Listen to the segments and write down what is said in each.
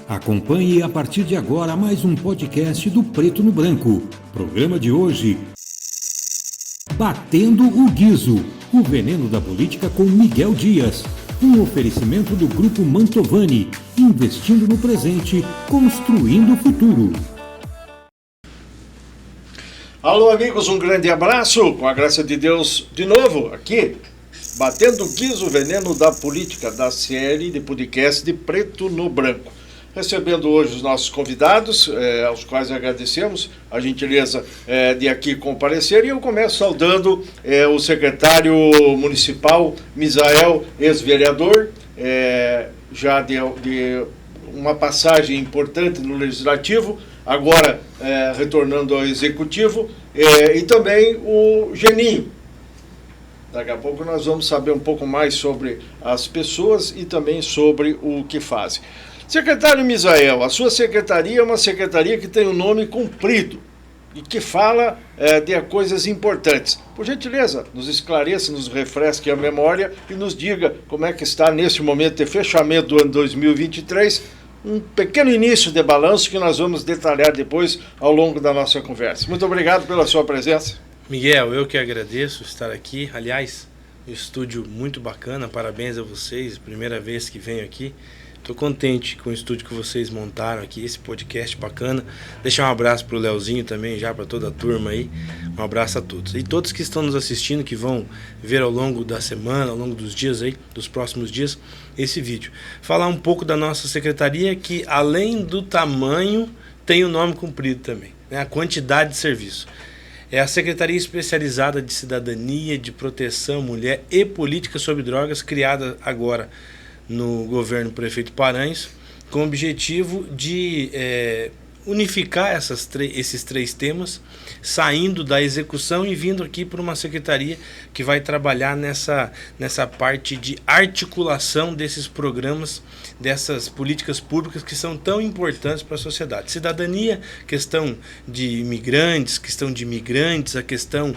Acompanhe a partir de agora mais um podcast do Preto no Branco. Programa de hoje: Batendo o Guizo, o veneno da política com Miguel Dias. Um oferecimento do Grupo Mantovani, investindo no presente, construindo o futuro. Alô, amigos, um grande abraço, com a graça de Deus, de novo, aqui, Batendo o Guizo, o veneno da política, da série de podcast de Preto no Branco. Recebendo hoje os nossos convidados, aos quais agradecemos a gentileza de aqui comparecer. E eu começo saudando o secretário municipal, Misael, ex-vereador, já de uma passagem importante no Legislativo, agora retornando ao Executivo, e também o Geninho. Daqui a pouco nós vamos saber um pouco mais sobre as pessoas e também sobre o que fazem. Secretário Misael, a sua secretaria é uma secretaria que tem um nome comprido e que fala de coisas importantes. Por gentileza, nos esclareça, nos refresque a memória e nos diga como é que está neste momento de fechamento do ano 2023, um pequeno início de balanço que nós vamos detalhar depois ao longo da nossa conversa. Muito obrigado pela sua presença. Miguel, eu que agradeço estar aqui. Aliás, um estúdio muito bacana, parabéns a vocês, primeira vez que venho aqui. Estou contente com o estúdio que vocês montaram aqui, esse podcast bacana. Deixar um abraço para o Leozinho também, já para toda a turma aí. Um abraço a todos. E todos que estão nos assistindo, que vão ver ao longo da semana, ao longo dos dias aí, dos próximos dias, esse vídeo. Falar um pouco da nossa secretaria, que além do tamanho, tem o nome comprido também, né? A quantidade de serviço. É a Secretaria Especializada de Cidadania, de Proteção, Mulher e Política sobre Drogas, criada agora no governo prefeito Paranhos, com o objetivo de unificar esses três temas, saindo da execução e vindo aqui para uma secretaria que vai trabalhar nessa parte de articulação desses programas, dessas políticas públicas que são tão importantes para a sociedade. Cidadania, questão de imigrantes, questão de imigrantes, a questão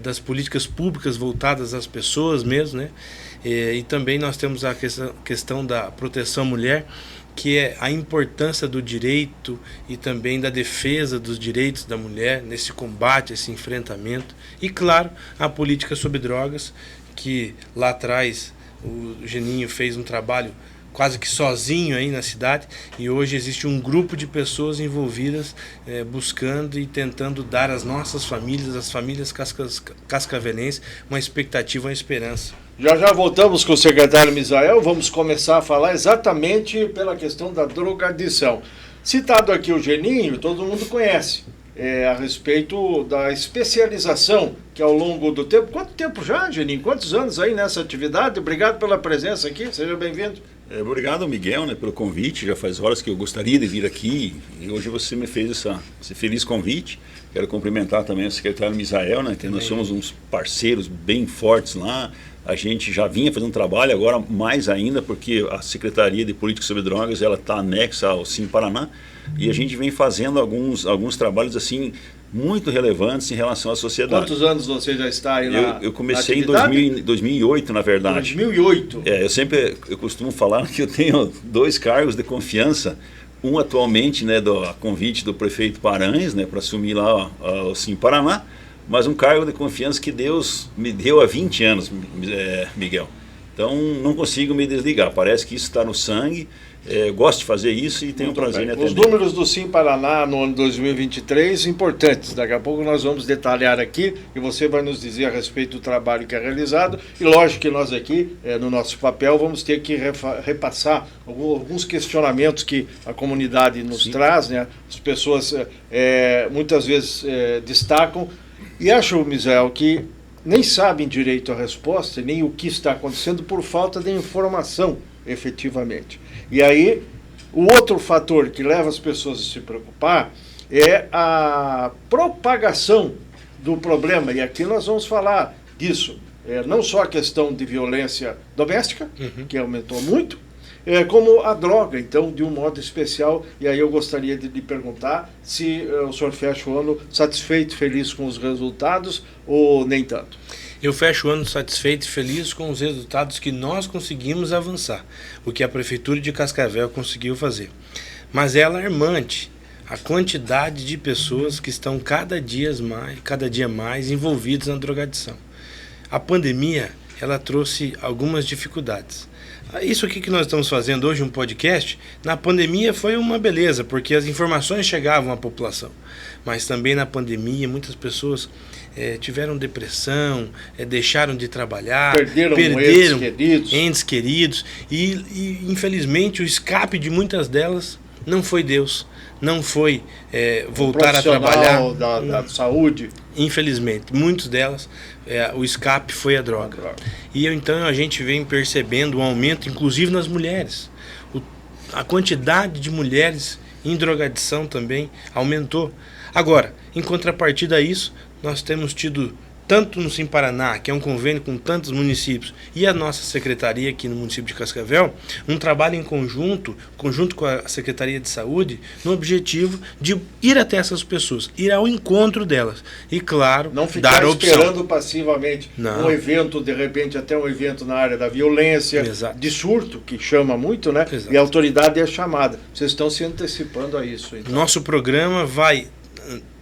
das políticas públicas voltadas às pessoas mesmo, né? E também nós temos a questão da proteção à mulher, que é a importância do direito e também da defesa dos direitos da mulher nesse combate, esse enfrentamento. E, claro, a política sobre drogas, que lá atrás o Geninho fez um trabalho quase que sozinho aí na cidade, e hoje existe um grupo de pessoas envolvidas buscando e tentando dar às nossas famílias, às famílias cascavelenses, uma expectativa, uma esperança. Já voltamos com o secretário Misael, vamos começar a falar exatamente pela questão da drogadição. Citado aqui o Geninho, todo mundo conhece, a respeito da especialização que ao longo do tempo... Quanto tempo já, Geninho? Quantos anos aí nessa atividade? Obrigado pela presença aqui, seja bem-vindo. Obrigado, Miguel, pelo convite. Já faz horas que eu gostaria de vir aqui e hoje você me fez esse feliz convite. Quero cumprimentar também o secretário Misael, que nós somos uns parceiros bem fortes lá. A gente já vinha fazendo trabalho, agora mais ainda, porque a Secretaria de Política sobre Drogas ela está anexa ao Sim Paraná, e a gente vem fazendo alguns trabalhos assim muito relevantes em relação à sociedade. Quantos anos você já está aí Eu comecei em 2008, na verdade. 2008? Eu costumo falar que eu tenho 2 cargos de confiança. Um atualmente, do convite do prefeito Paranhos, para assumir lá o Sim Paraná, mas um cargo de confiança que Deus me deu há 20 anos, Miguel. Então não consigo me desligar, parece que isso está no sangue. Gosto de fazer isso e tenho prazer em atender. Os números do Sim Paraná no ano 2023 importantes. Daqui a pouco nós vamos detalhar aqui e você vai nos dizer a respeito do trabalho que é realizado. E lógico que nós aqui, no nosso papel, vamos ter que repassar alguns questionamentos que a comunidade nos traz, né? As pessoas muitas vezes destacam e acho, Misael, que nem sabem direito a resposta, nem o que está acontecendo por falta de informação, efetivamente. E aí, o outro fator que leva as pessoas a se preocupar é a propagação do problema. E aqui nós vamos falar disso. Não só a questão de violência doméstica, que aumentou muito, como a droga, então, de um modo especial. E aí eu gostaria de lhe perguntar se o senhor fecha o ano satisfeito, feliz com os resultados ou nem tanto. Eu fecho o ano satisfeito e feliz com os resultados que nós conseguimos avançar, o que a Prefeitura de Cascavel conseguiu fazer. Mas é alarmante a quantidade de pessoas que estão cada dia mais envolvidas na drogadição. A pandemia, ela trouxe algumas dificuldades. Isso aqui que nós estamos fazendo hoje, um podcast, na pandemia foi uma beleza, porque as informações chegavam à população. Mas também na pandemia, muitas pessoas tiveram depressão, deixaram de trabalhar, perderam entes queridos e, infelizmente, o escape de muitas delas não foi Deus, não foi voltar a trabalhar. Da saúde. Infelizmente, muitas delas, o escape foi a droga. E então a gente vem percebendo um aumento, inclusive nas mulheres. A quantidade de mulheres em drogadição também aumentou. Agora, em contrapartida a isso, nós temos tido, tanto no Sim-Paraná, que é um convênio com tantos municípios, e a nossa secretaria aqui no município de Cascavel, um trabalho em conjunto com a Secretaria de Saúde, no objetivo de ir até essas pessoas, ir ao encontro delas. E, claro, não ficar dar opção. Esperando passivamente um evento, de repente até um evento na área da violência, de surto, que chama muito, né? Exato. E a autoridade é chamada. Vocês estão se antecipando a isso. Então. Nosso programa vai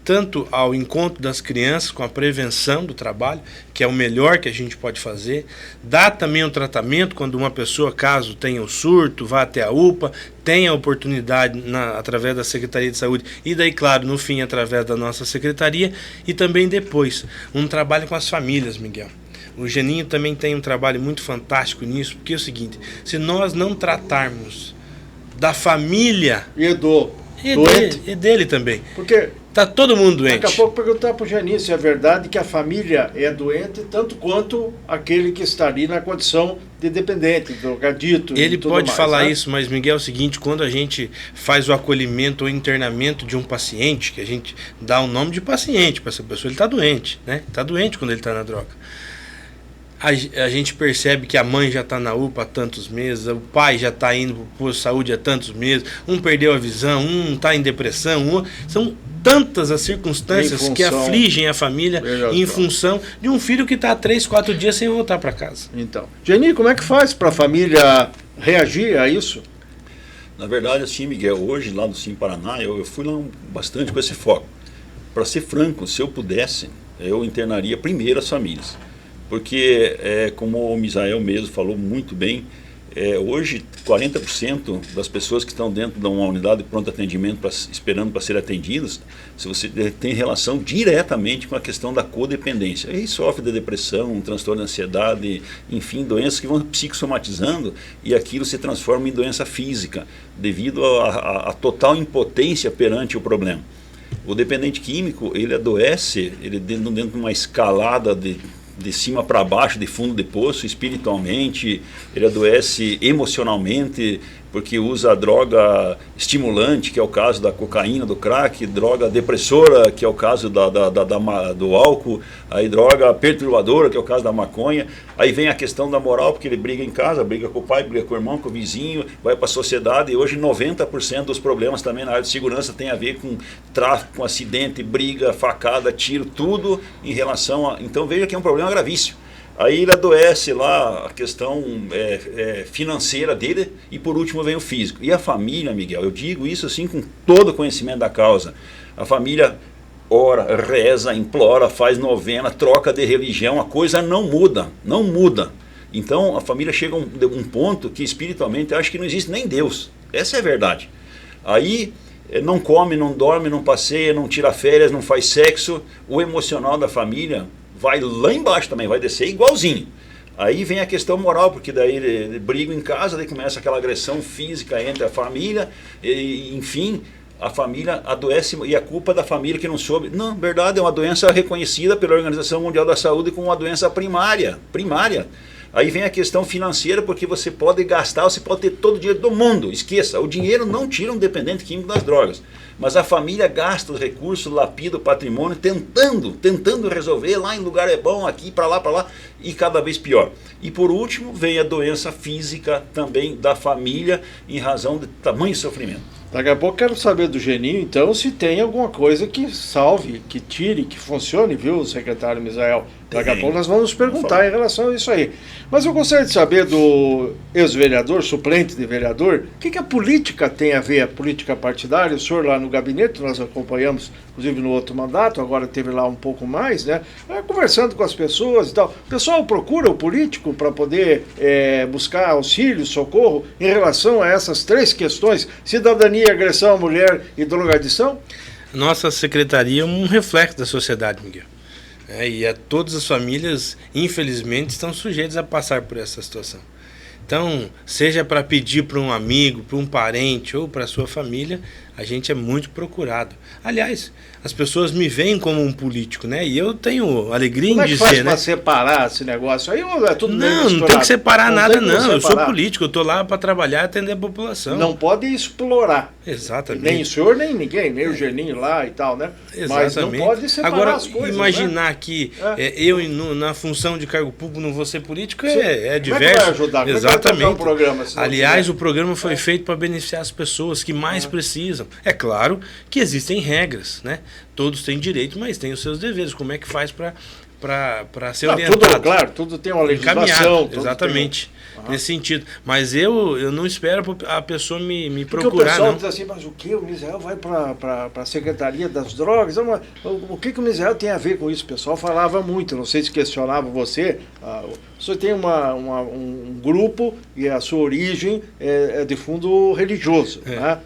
tanto ao encontro das crianças com a prevenção do trabalho, que é o melhor que a gente pode fazer, dá também um tratamento quando uma pessoa, caso tenha o surto, vá até a UPA, tenha a oportunidade através da Secretaria de Saúde e daí, claro, no fim, através da nossa secretaria, e também depois, um trabalho com as famílias, Miguel. O Geninho também tem um trabalho muito fantástico nisso, porque é o seguinte, se nós não tratarmos da família... E dele também. Porque... Tá todo mundo doente. Daqui a pouco perguntar para o Geninho se é verdade que a família é doente, tanto quanto aquele que está ali na condição de dependente, drogadito. Ele e tudo pode mais, falar, né? Isso, mas, Miguel, é o seguinte, quando a gente faz o acolhimento ou internamento de um paciente, que a gente dá o nome de paciente para essa pessoa, ele está doente, né? Está doente quando ele está na droga. A gente percebe que a mãe já está na UPA há tantos meses, o pai já está indo para o posto de saúde há tantos meses, um perdeu a visão, um está em depressão, são tantas as circunstâncias que afligem a família em função de um filho que está há 3, 4 dias sem voltar para casa. Então, Geni, como é que faz para a família reagir a isso? Na verdade, assim, Miguel, hoje lá no Sim-Paraná, eu fui lá bastante com esse foco. Para ser franco, se eu pudesse, eu internaria primeiro as famílias. Porque, como o Misael mesmo falou muito bem, hoje 40% das pessoas que estão dentro de uma unidade de pronto atendimento esperando para ser atendidas, se você tem relação diretamente com a questão da codependência. E sofre de depressão, um transtorno de ansiedade, enfim, doenças que vão psicossomatizando e aquilo se transforma em doença física, devido à total impotência perante o problema. O dependente químico, ele adoece, ele dentro de uma escalada de cima para baixo, de fundo de poço, espiritualmente, ele adoece emocionalmente, porque usa droga estimulante, que é o caso da cocaína, do crack, droga depressora, que é o caso do álcool, aí droga perturbadora, que é o caso da maconha, aí vem a questão da moral, porque ele briga em casa, briga com o pai, briga com o irmão, com o vizinho, vai para a sociedade, e hoje 90% dos problemas também na área de segurança tem a ver com tráfico, com acidente, briga, facada, tiro, tudo em relação a... Então veja que é um problema gravíssimo. Aí ele adoece lá a questão financeira dele e por último vem o físico. E a família, Miguel, eu digo isso assim com todo o conhecimento da causa. A família ora, reza, implora, faz novena, troca de religião, a coisa não muda, não muda. Então a família chega a um ponto que espiritualmente acha que não existe nem Deus. Essa é a verdade. Aí não come, não dorme, não passeia, não tira férias, não faz sexo. O emocional da família vai lá embaixo também, vai descer igualzinho. Aí vem a questão moral, porque daí ele briga em casa, daí começa aquela agressão física entre a família, e, enfim, a família adoece, e a culpa da família que não soube. Não, verdade, é uma doença reconhecida pela Organização Mundial da Saúde como uma doença primária. Aí vem a questão financeira, porque você pode gastar, você pode ter todo o dinheiro do mundo, esqueça, o dinheiro não tira um dependente químico das drogas. Mas a família gasta os recursos, lapida o patrimônio, tentando resolver, lá em lugar é bom, aqui, para lá, e cada vez pior. E por último, vem a doença física também da família, em razão de tamanho sofrimento. Daqui a pouco quero saber do Geninho, então, se tem alguma coisa que salve, que tire, que funcione, viu, secretário Misael? Daqui a pouco nós vamos perguntar em relação a isso aí. Mas eu gostaria de saber do ex-vereador, suplente de vereador, o que a política tem a ver, a política partidária? O senhor lá no gabinete, nós acompanhamos, inclusive no outro mandato, agora teve lá um pouco mais, né? Conversando com as pessoas e tal. O pessoal procura o político para poder buscar auxílio, socorro, em relação a essas 3 questões: cidadania, agressão à mulher e drogadição? Nossa secretaria é um reflexo da sociedade, Miguel. Todas as famílias, infelizmente, estão sujeitas a passar por essa situação. Então, seja para pedir para um amigo, para um parente ou para a sua família, a gente é muito procurado. Aliás, as pessoas me veem como um político, né? E eu tenho alegria em dizer, Como é que faz né? para separar esse negócio aí? Ou é tudo Não tem que separar nada, não. Eu sou separar. político, eu estou lá para trabalhar e atender a população. Não pode explorar. Exatamente. Nem o senhor, nem ninguém, nem o Geninho lá e tal, né? Exatamente. Mas não pode separar agora, as coisas, imaginar né? que eu, na função de cargo público, não vou ser político é diverso. Como é que vai ajudar? Como Exatamente. é que vai tocar um programa, Aliás, o programa foi feito para beneficiar as pessoas que mais precisam. É claro que existem regras, né? Todos têm direito, mas têm os seus deveres. Como é que faz para ser orientado? Tudo, claro, tudo tem uma legislação. Exatamente. Nesse sentido. Mas eu não espero a pessoa me Porque procurar, o pessoal não. diz assim, mas o que? O Misael vai para a Secretaria das Drogas? O que o Misael tem a ver com isso? O pessoal falava muito, não sei se questionava você. Você tem um grupo e a sua origem é de fundo religioso, né?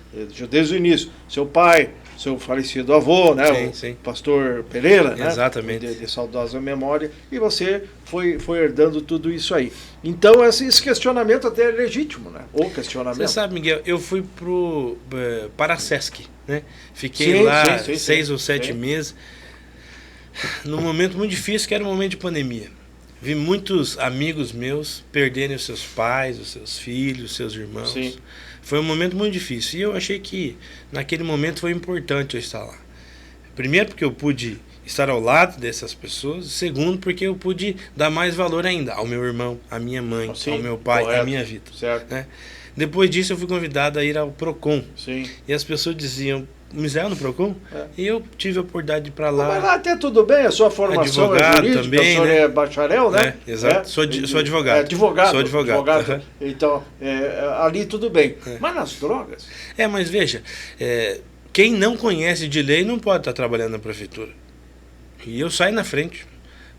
Desde o início. Seu pai, seu falecido avô, né? Sim. O pastor Pereira, né? Exatamente. De saudosa memória, e você foi herdando tudo isso aí. Então, esse questionamento até é legítimo, né? O questionamento. Você sabe, Miguel, eu fui para a Sesc, né? Fiquei lá 6 ou 7 meses, num momento muito difícil, que era um momento de pandemia. Vi muitos amigos meus perderem os seus pais, os seus filhos, os seus irmãos. Sim. Foi um momento muito difícil. E eu achei que, naquele momento, foi importante eu estar lá. Primeiro, porque eu pude estar ao lado dessas pessoas. Segundo, porque eu pude dar mais valor ainda ao meu irmão, à minha mãe, ao meu pai, à minha vida. Certo. Né? Depois disso, eu fui convidado a ir ao PROCON. Sim. E as pessoas diziam, Misael no PROCON? E eu tive a oportunidade de ir para lá. Mas lá até tudo bem, a sua formação é jurídica, também, o senhor né? é bacharel, né? Exato, sou advogado. Advogado. Sou advogado. Então, ali tudo bem. Mas nas drogas? Mas veja, quem não conhece de lei não pode estar trabalhando na prefeitura. E eu saí na frente,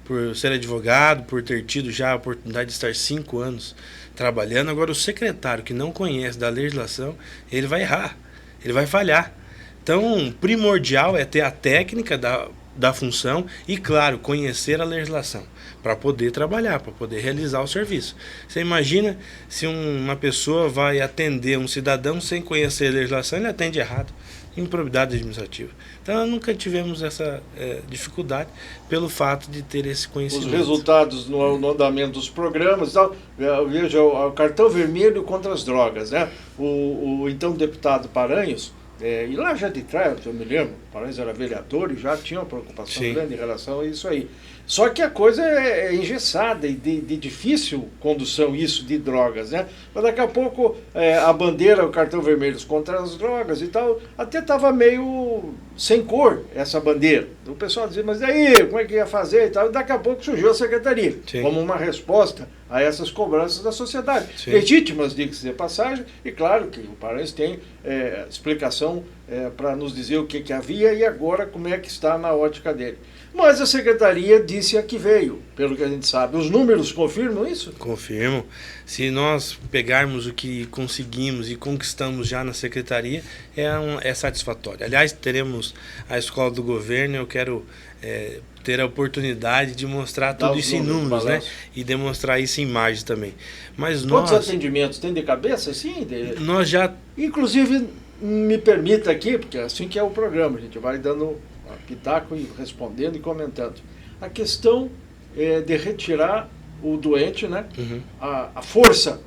por ser advogado, por ter tido já a oportunidade de estar 5 anos trabalhando. Agora, o secretário que não conhece da legislação, ele vai errar, ele vai falhar. Então, primordial é ter a técnica da função e, claro, conhecer a legislação para poder trabalhar, para poder realizar o serviço. Você imagina se uma pessoa vai atender um cidadão sem conhecer a legislação, ele atende errado. Improbidade administrativa. Então, nós nunca tivemos essa dificuldade pelo fato de ter esse conhecimento. Os resultados no andamento dos programas e tal, veja o cartão vermelho contra as drogas, né? O então deputado Paranhos, e lá já de trás, eu me lembro, o Paranhos era vereador e já tinha uma preocupação grande em relação a isso aí. Só que a coisa é engessada e de difícil condução isso de drogas, né? Mas daqui a pouco a bandeira, o cartão vermelho contra as drogas e tal, até estava meio sem cor essa bandeira. O pessoal dizia, mas daí, como é que ia fazer e tal? E daqui a pouco surgiu a secretaria, como uma resposta a essas cobranças da sociedade. Legítimas, diga-se de passagem, e claro que o Paranhos tem explicação para nos dizer o que havia e agora como é que está na ótica dele. Mas a secretaria disse a que veio, pelo que a gente sabe. Os números confirmam isso? Confirmam. Se nós pegarmos o que conseguimos e conquistamos já na secretaria, é satisfatório. Aliás, teremos a Escola do Governo, eu quero ter a oportunidade de mostrar tudo isso em números, né? E demonstrar isso em imagens também. Mas quantos atendimentos tem de cabeça? Sim. Nós já... Inclusive, me permita aqui, porque é assim que é o programa, a gente vai dando pitaco e respondendo e comentando. A questão de retirar o doente, né? A força,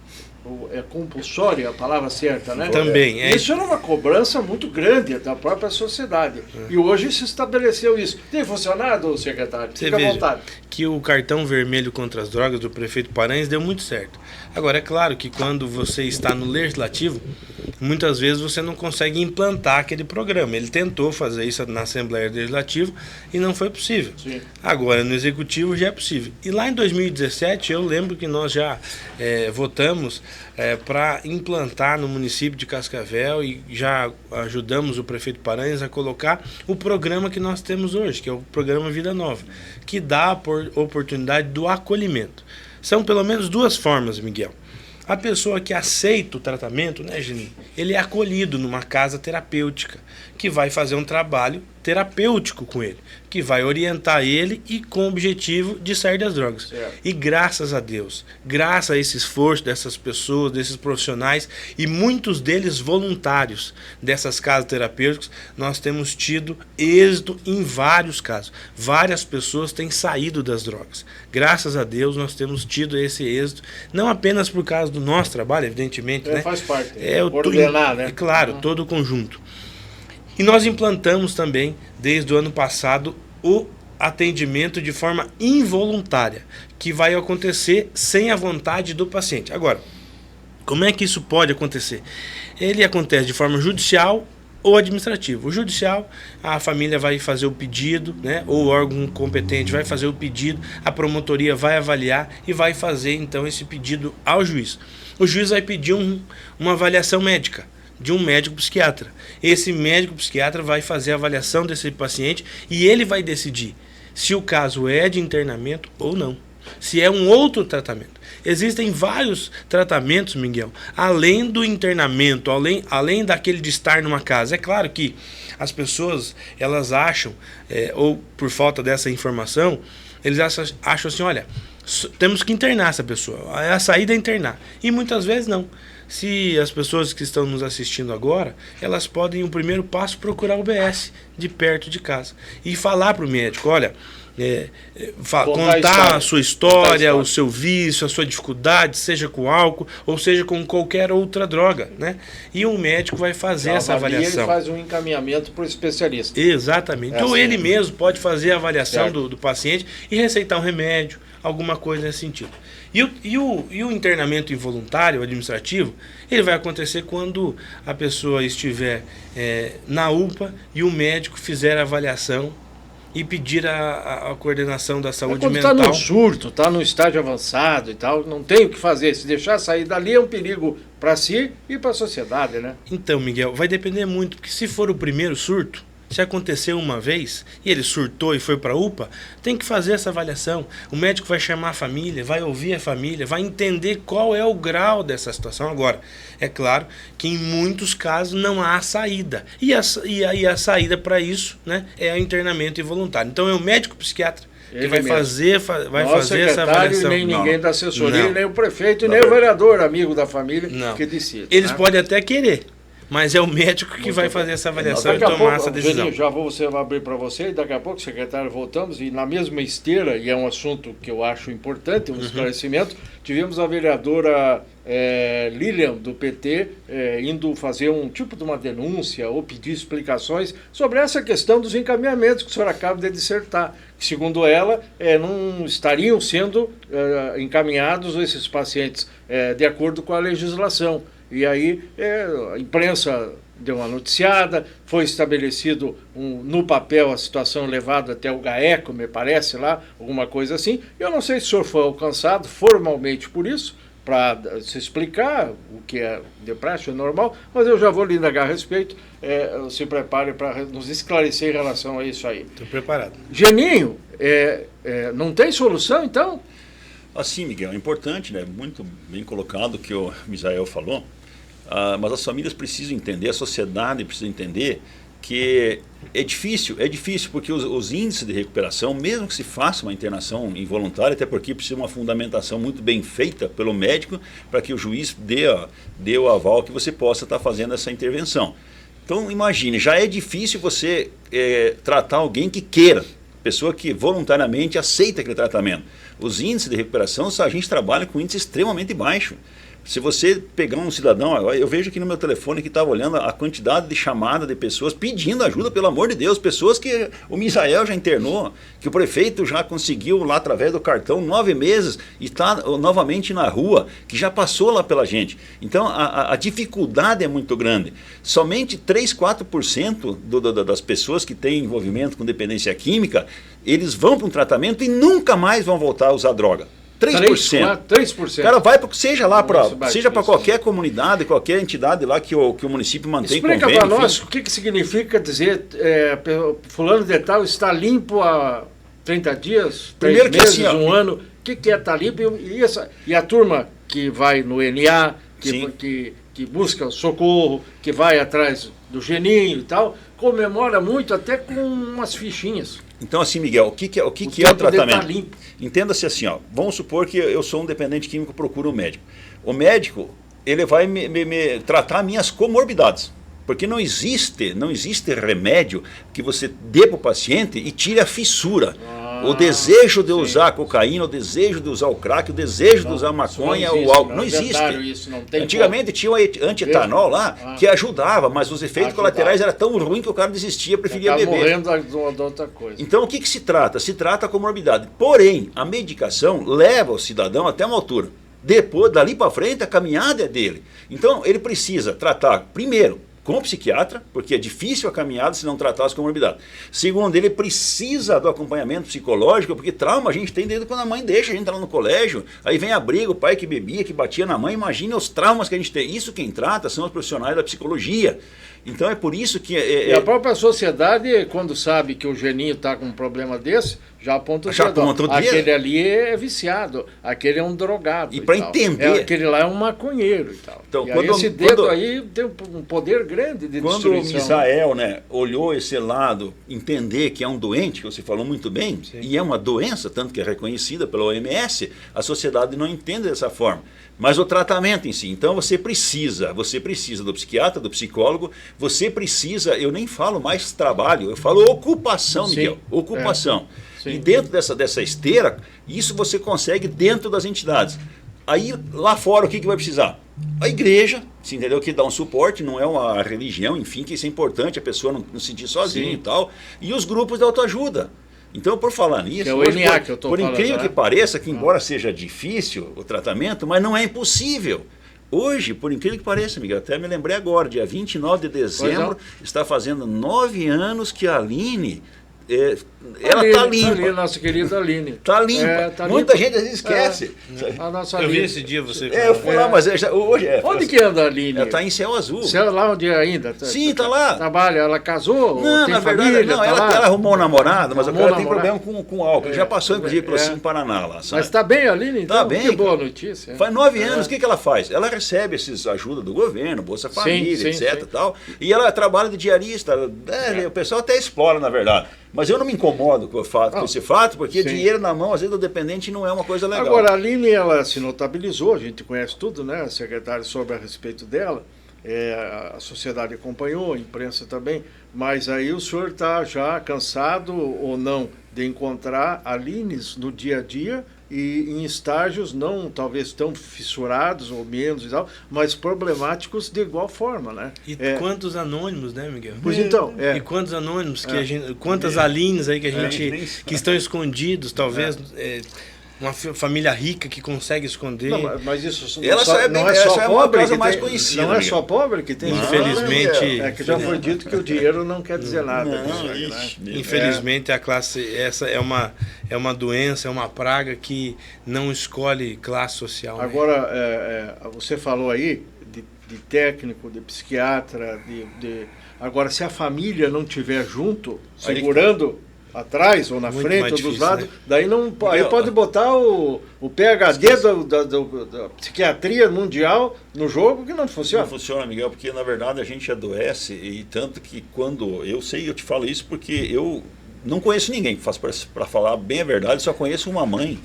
é compulsória a palavra certa, né? Também. Isso era uma cobrança muito grande da própria sociedade. E hoje se estabeleceu isso. Tem funcionado, secretário? Fica à vontade. Que o cartão vermelho contra as drogas do prefeito Paranhos deu muito certo. Agora, é claro que quando você está no legislativo, muitas vezes você não consegue implantar aquele programa. Ele tentou fazer isso na Assembleia Legislativa e não foi possível. Sim. Agora, no Executivo já é possível. E lá em 2017, eu lembro que nós já votamos para implantar no município de Cascavel e já ajudamos o prefeito Paranhos a colocar o programa que nós temos hoje, que é o programa Vida Nova, que dá a oportunidade do acolhimento. São pelo menos duas formas, Miguel. A pessoa que aceita o tratamento, né, Geninho? Ele é acolhido numa casa terapêutica, que vai fazer um trabalho terapêutico com ele, que vai orientar ele e com o objetivo de sair das drogas. Certo. E graças a Deus, graças a esse esforço dessas pessoas, desses profissionais e muitos deles voluntários dessas casas terapêuticas, nós temos tido êxito em vários casos. Várias pessoas têm saído das drogas. Graças a Deus nós temos tido esse êxito, não apenas por causa do nosso trabalho, evidentemente, né? Faz parte. Coordenar, né? Claro, todo o conjunto. E nós implantamos também, desde o ano passado, o atendimento de forma involuntária, que vai acontecer sem a vontade do paciente. Agora, como é que isso pode acontecer? Ele acontece de forma judicial ou administrativa. O judicial, a família vai fazer o pedido, né, ou o órgão competente vai fazer o pedido, a promotoria vai avaliar e vai fazer, então, esse pedido ao juiz. O juiz vai pedir uma avaliação médica de um médico psiquiatra. Esse médico psiquiatra vai fazer a avaliação desse paciente e ele vai decidir se o caso é de internamento ou não, se é um outro tratamento. Existem vários tratamentos, Miguel, além do internamento, além daquele de estar numa casa. É claro que as pessoas, elas acham, ou por falta dessa informação, eles acham assim, olha, temos que internar essa pessoa, a saída é internar. E muitas vezes não. Se as pessoas que estão nos assistindo agora, elas podem, o primeiro passo, procurar o UBS de perto de casa e falar para o médico, olha, contar a sua história, o seu vício, a sua dificuldade, seja com álcool ou seja com qualquer outra droga, né? E o médico vai fazer essa avaliação. Ele faz um encaminhamento para o especialista. Exatamente. Ou ele mesmo pode fazer a avaliação do paciente e receitar um remédio, alguma coisa nesse sentido. E o internamento involuntário, administrativo, ele vai acontecer quando a pessoa estiver na UPA e o médico fizer a avaliação e pedir a coordenação da saúde mental. Quando está no surto, está no estágio avançado e tal, não tem o que fazer. Se deixar sair dali é um perigo para si e para a sociedade, né? Então, Miguel, vai depender muito, porque se for o primeiro surto, se aconteceu uma vez e ele surtou e foi para a UPA, tem que fazer essa avaliação. O médico vai chamar a família, vai ouvir a família, vai entender qual é o grau dessa situação. Agora, é claro que em muitos casos não há saída. E a saída para isso, né, é o internamento involuntário. Então é o médico psiquiatra que vai fazer essa avaliação. Nem ninguém da assessoria, nem o prefeito, nem o vereador, amigo da família, que decide. Eles podem até querer, mas é o médico que vai fazer essa avaliação e tomar essa decisão. Você vai abrir para você e daqui a pouco, secretário, voltamos. E na mesma esteira, e é um assunto que eu acho importante, um esclarecimento, tivemos a vereadora Lilian, do PT, indo fazer um tipo de uma denúncia ou pedir explicações sobre essa questão dos encaminhamentos que o senhor acaba de dissertar. Que, segundo ela, não estariam sendo encaminhados esses pacientes de acordo com a legislação. E aí a imprensa deu uma noticiada, foi estabelecido no papel a situação levada até o GAECO, me parece lá, alguma coisa assim. Eu não sei se o senhor foi alcançado formalmente por isso, para se explicar o que é de praxe, é normal, mas eu já vou lhe indagar a respeito. Se prepare para nos esclarecer em relação a isso aí. Estou preparado. Geninho, não tem solução então? Assim, Miguel, é importante, né? Muito bem colocado o que o Misael falou, mas as famílias precisam entender, a sociedade precisa entender que é difícil porque os índices de recuperação, mesmo que se faça uma internação involuntária, até porque precisa de uma fundamentação muito bem feita pelo médico para que o juiz dê o aval que você possa estar fazendo essa intervenção. Então, imagine, já é difícil você tratar alguém que queira, pessoa que voluntariamente aceita aquele tratamento. Os índices de recuperação, a gente trabalha com índice extremamente baixo. Se você pegar um cidadão, eu vejo aqui no meu telefone que estava olhando a quantidade de chamada de pessoas pedindo ajuda, pelo amor de Deus, pessoas que o Misael já internou, que o prefeito já conseguiu lá através do cartão 9 meses e está novamente na rua, que já passou lá pela gente. Então a dificuldade é muito grande. Somente 3, 4% das pessoas que têm envolvimento com dependência química, eles vão para um tratamento e nunca mais vão voltar a usar droga. 3%. 3%. O cara vai, seja lá para qualquer comunidade, qualquer entidade lá que o município mantém convênio. Explica para nós o que significa dizer fulano de tal está limpo há 30 dias, 3 meses, assim, um ano. O que é estar limpo? E a turma que vai no NA, que busca socorro, que vai atrás do geninho e tal, comemora muito até com umas fichinhas. Então, assim, Miguel, o que é o tratamento? Entenda-se assim, ó, vamos supor que eu sou um dependente químico, procuro um médico. O médico, ele vai me tratar minhas comorbidades, porque não existe remédio que você dê para o paciente e tire a fissura. O desejo de usar cocaína, o desejo de usar o crack, o desejo de usar maconha, o álcool. Não existe. Isso, não tem Antigamente tinha o antietanol lá que ajudava, mas os efeitos colaterais eram tão ruins que o cara desistia, preferia beber. Morrendo de outra coisa. Então o que se trata? Se trata a comorbidade. Porém, a medicação leva o cidadão até uma altura. Depois, dali para frente, a caminhada é dele. Então ele precisa tratar, primeiro, com o psiquiatra, porque é difícil a caminhada se não tratar as comorbidades. Segundo, ele precisa do acompanhamento psicológico, porque trauma a gente tem desde quando a mãe deixa a gente lá no colégio, aí vem a briga, o pai que bebia, que batia na mãe, imagina os traumas que a gente tem. Isso quem trata são os profissionais da psicologia. Então é por isso que... E a própria sociedade, quando sabe que o geninho está com um problema desse, já aponta o dedo. Aquele ali é viciado, aquele é um drogado. E para entender... Aquele lá é um maconheiro e tal. Então, e esse dedo aí tem um poder grande de destruição. Quando o Misael, né, olhou esse lado, entender que é um doente, que você falou muito bem, e é uma doença, tanto que é reconhecida pela OMS, a sociedade não entende dessa forma. Mas o tratamento em si, então você precisa do psiquiatra, do psicólogo, você precisa, eu nem falo mais trabalho, eu falo ocupação, Miguel, ocupação. E dentro dessa esteira, isso você consegue dentro das entidades. Aí lá fora o que vai precisar? A igreja, você entendeu, que dá um suporte, não é uma religião, enfim, que isso é importante, a pessoa não se sentir sozinha e tal, e os grupos de autoajuda. Então, por falar nisso, por incrível que pareça, que embora seja difícil o tratamento, mas não é impossível. Hoje, por incrível que pareça, Miguel, até me lembrei agora, dia 29 de dezembro, está fazendo 9 anos que a Aline... ela está limpa. Ali, nossa querida Aline. Está limpa. Muita gente às vezes esquece. A nossa eu Aline. vi esse dia você. Eu fui lá, mas hoje é. Onde que anda a Aline? Ela está em Céu Azul. Céu lá onde ainda? Sim, está lá. Trabalha, ela casou? Não, tem na verdade, família, não. Ela arrumou um namorado, mas o cara tem problema com álcool. Já passou, inclusive, pelo Sim Paraná lá. Sabe? Mas está bem a Aline, então? Está bem. Que boa notícia. Faz 9 anos, o que ela faz? Ela recebe esses ajuda do governo, Bolsa Família, etc. Tal, e ela trabalha de diarista. O pessoal até explora, na verdade. Mas eu não me incomodo com esse fato, porque dinheiro na mão, às vezes, do dependente não é uma coisa legal. Agora, a Aline, ela se notabilizou, a gente conhece tudo, né? A secretária soube a respeito dela, a sociedade acompanhou, a imprensa também, mas aí o senhor está já cansado ou não de encontrar Alines no dia a dia e em estágios não talvez tão fissurados ou menos e tal, mas problemáticos de igual forma, né? E quantos anônimos, né, Miguel? Pois então, E quantos anônimos que a gente, quantas Alines aí que a gente que estão escondidos, talvez uma família rica que consegue esconder. Não, mas isso não é só pobre que mais conhecida. Não é só pobre que tem. Infelizmente. É que já foi dito que o dinheiro não quer dizer nada. Infelizmente a classe essa é uma doença, é uma praga que não escolhe classe social. Agora você falou aí de técnico, de psiquiatra, agora se a família não tiver junto, segurando atrás ou na frente ou dos lados, né? Daí não aí pode botar o PhD da psiquiatria mundial no jogo que não funciona. Não funciona, Miguel, porque na verdade a gente adoece e tanto que quando eu te falo isso porque eu não conheço ninguém, para falar bem a verdade, só conheço uma mãe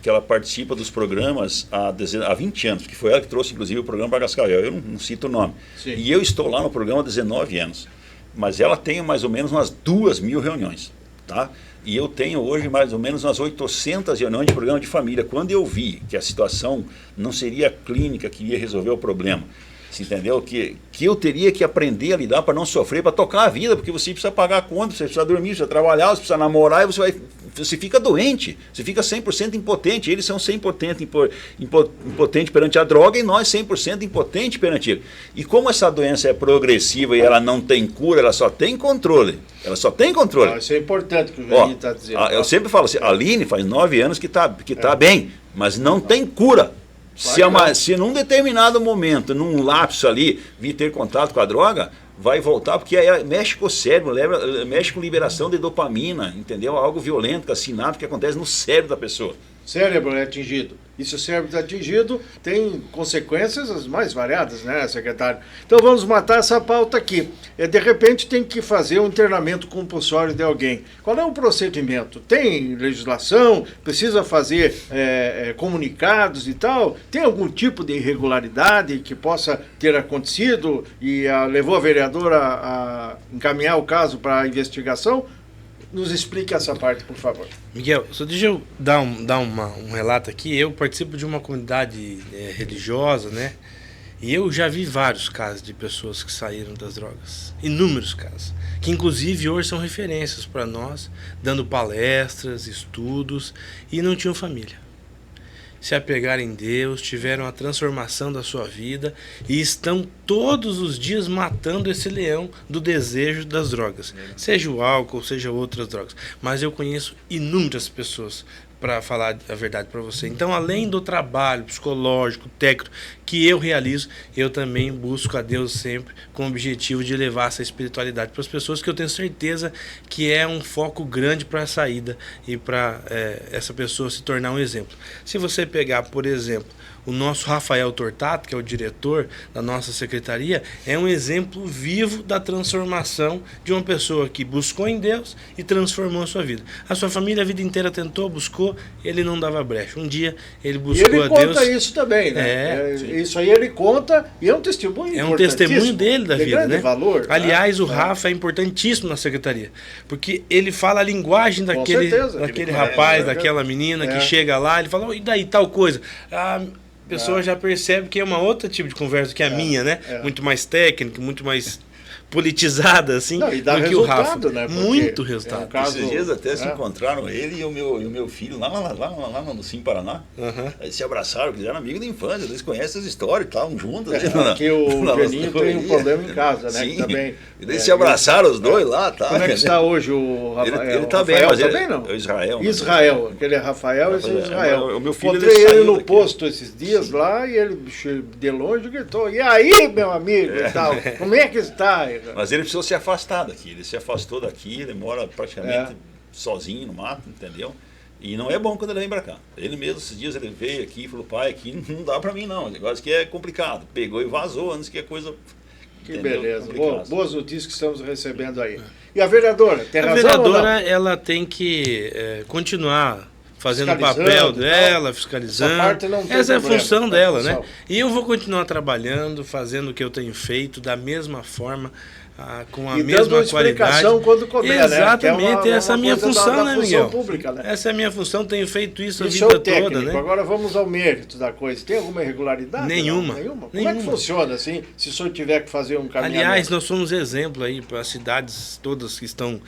que ela participa dos programas há 20 anos, que foi ela que trouxe inclusive o programa para Cascavel, eu não cito o nome. Sim. E eu estou lá no programa há 19 anos, mas ela tem mais ou menos umas 2.000 reuniões. tá? E eu tenho hoje mais ou menos umas 800 reuniões de programa de família. Quando eu vi que a situação não seria a clínica que ia resolver o problema, você entendeu? Que eu teria que aprender a lidar para não sofrer, para tocar a vida, porque você precisa pagar a conta, você precisa dormir, você precisa trabalhar, você precisa namorar, e você fica doente, você fica 100% impotente. Eles são 100% impotente perante a droga e nós 100% impotente perante ele. E como essa doença é progressiva e ela não tem cura, ela só tem controle. Ela só tem controle. Isso é importante que o Juninho está dizendo. Eu sempre falo assim, a Aline faz 9 anos que tá bem, mas não tem cura. Se num determinado momento, num lapso ali, vir ter contato com a droga, vai voltar, porque aí mexe com o cérebro, mexe com liberação de dopamina, entendeu? Algo violento, assinado, que acontece no cérebro da pessoa. Cérebro é atingido. E se o cérebro está atingido, tem consequências as mais variadas, né, secretário? Então vamos matar essa pauta aqui. De repente tem que fazer um internamento compulsório de alguém. Qual é o procedimento? Tem legislação? Precisa fazer comunicados e tal? Tem algum tipo de irregularidade que possa ter acontecido e levou a vereadora a encaminhar o caso para a investigação? Nos explique essa parte, por favor. Miguel, só deixa eu dar um relato aqui. Eu participo de uma comunidade religiosa, né? E eu já vi vários casos de pessoas que saíram das drogas. Inúmeros casos. Que inclusive hoje são referências para nós, dando palestras, estudos, e não tinham família. Se apegaram em Deus, tiveram a transformação da sua vida e estão todos os dias matando esse leão do desejo das drogas. Seja o álcool, seja outras drogas. Mas eu conheço inúmeras pessoas, para falar a verdade para você. Então, além do trabalho psicológico, técnico que eu realizo, eu também busco a Deus sempre com o objetivo de levar essa espiritualidade para as pessoas, que eu tenho certeza que é um foco grande para a saída e para essa pessoa se tornar um exemplo. Se você pegar, por exemplo, o nosso Rafael Tortato, que é o diretor da nossa secretaria, é um exemplo vivo da transformação de uma pessoa que buscou em Deus e transformou a sua vida. A sua família a vida inteira tentou, buscou, ele não dava brecha. Um dia ele buscou a Deus. E ele conta isso também, né? Isso aí ele conta e é um testemunho. É um testemunho dele da vida, grande né? Valor. Aliás, o Rafa é importantíssimo na secretaria, porque ele fala a linguagem daquele rapaz, daquela menina que chega lá, ele fala, e daí tal coisa? A pessoa já percebe que é uma outra tipo de conversa que a minha, né? Muito mais técnica, muito mais politizada, assim, não, e dá do que o Rafa. Né? Muito resultado. Esses dias até se encontraram ele e o meu filho lá no Sim Paraná. Eles se abraçaram, eles eram amigos da infância, eles conhecem as histórias e estavam juntos. Porque o Geninho tem um problema em casa, né? Sim. Que também, eles se abraçaram os dois lá. Tá? Como é que está hoje o Rafael? Ele está bem, mas ele não? É Israel. Israel, aquele é Rafael, esse é Israel. O meu filho, encontrei ele no posto esses dias lá e ele de longe gritou, e aí, meu amigo, e tal, como é que está? Mas ele precisou se afastar daqui, ele se afastou daqui, ele mora praticamente sozinho no mato, entendeu? E não é bom quando ele vem pra cá. Ele mesmo, esses dias ele veio aqui e falou, pai, aqui não dá pra mim não, o negócio aqui é complicado. Pegou e vazou antes que a coisa... Que beleza, boas notícias que estamos recebendo aí. E a vereadora, tem razão? A vereadora, ela tem que continuar fazendo o papel dela, fiscalizando. Essa é a função dela, né? E eu vou continuar trabalhando, fazendo o que eu tenho feito, da mesma forma, com a mesma qualidade. Quando couber, exatamente, né? Essa é a minha função, né, Miguel? Pública, né? Essa é a minha função, tenho feito isso a vida toda, técnico. né? Agora vamos ao mérito da coisa. Tem alguma irregularidade? Nenhuma. Como é que funciona assim, se o senhor tiver que fazer um caminhamento? Aliás, nós somos exemplo aí para as cidades todas que estão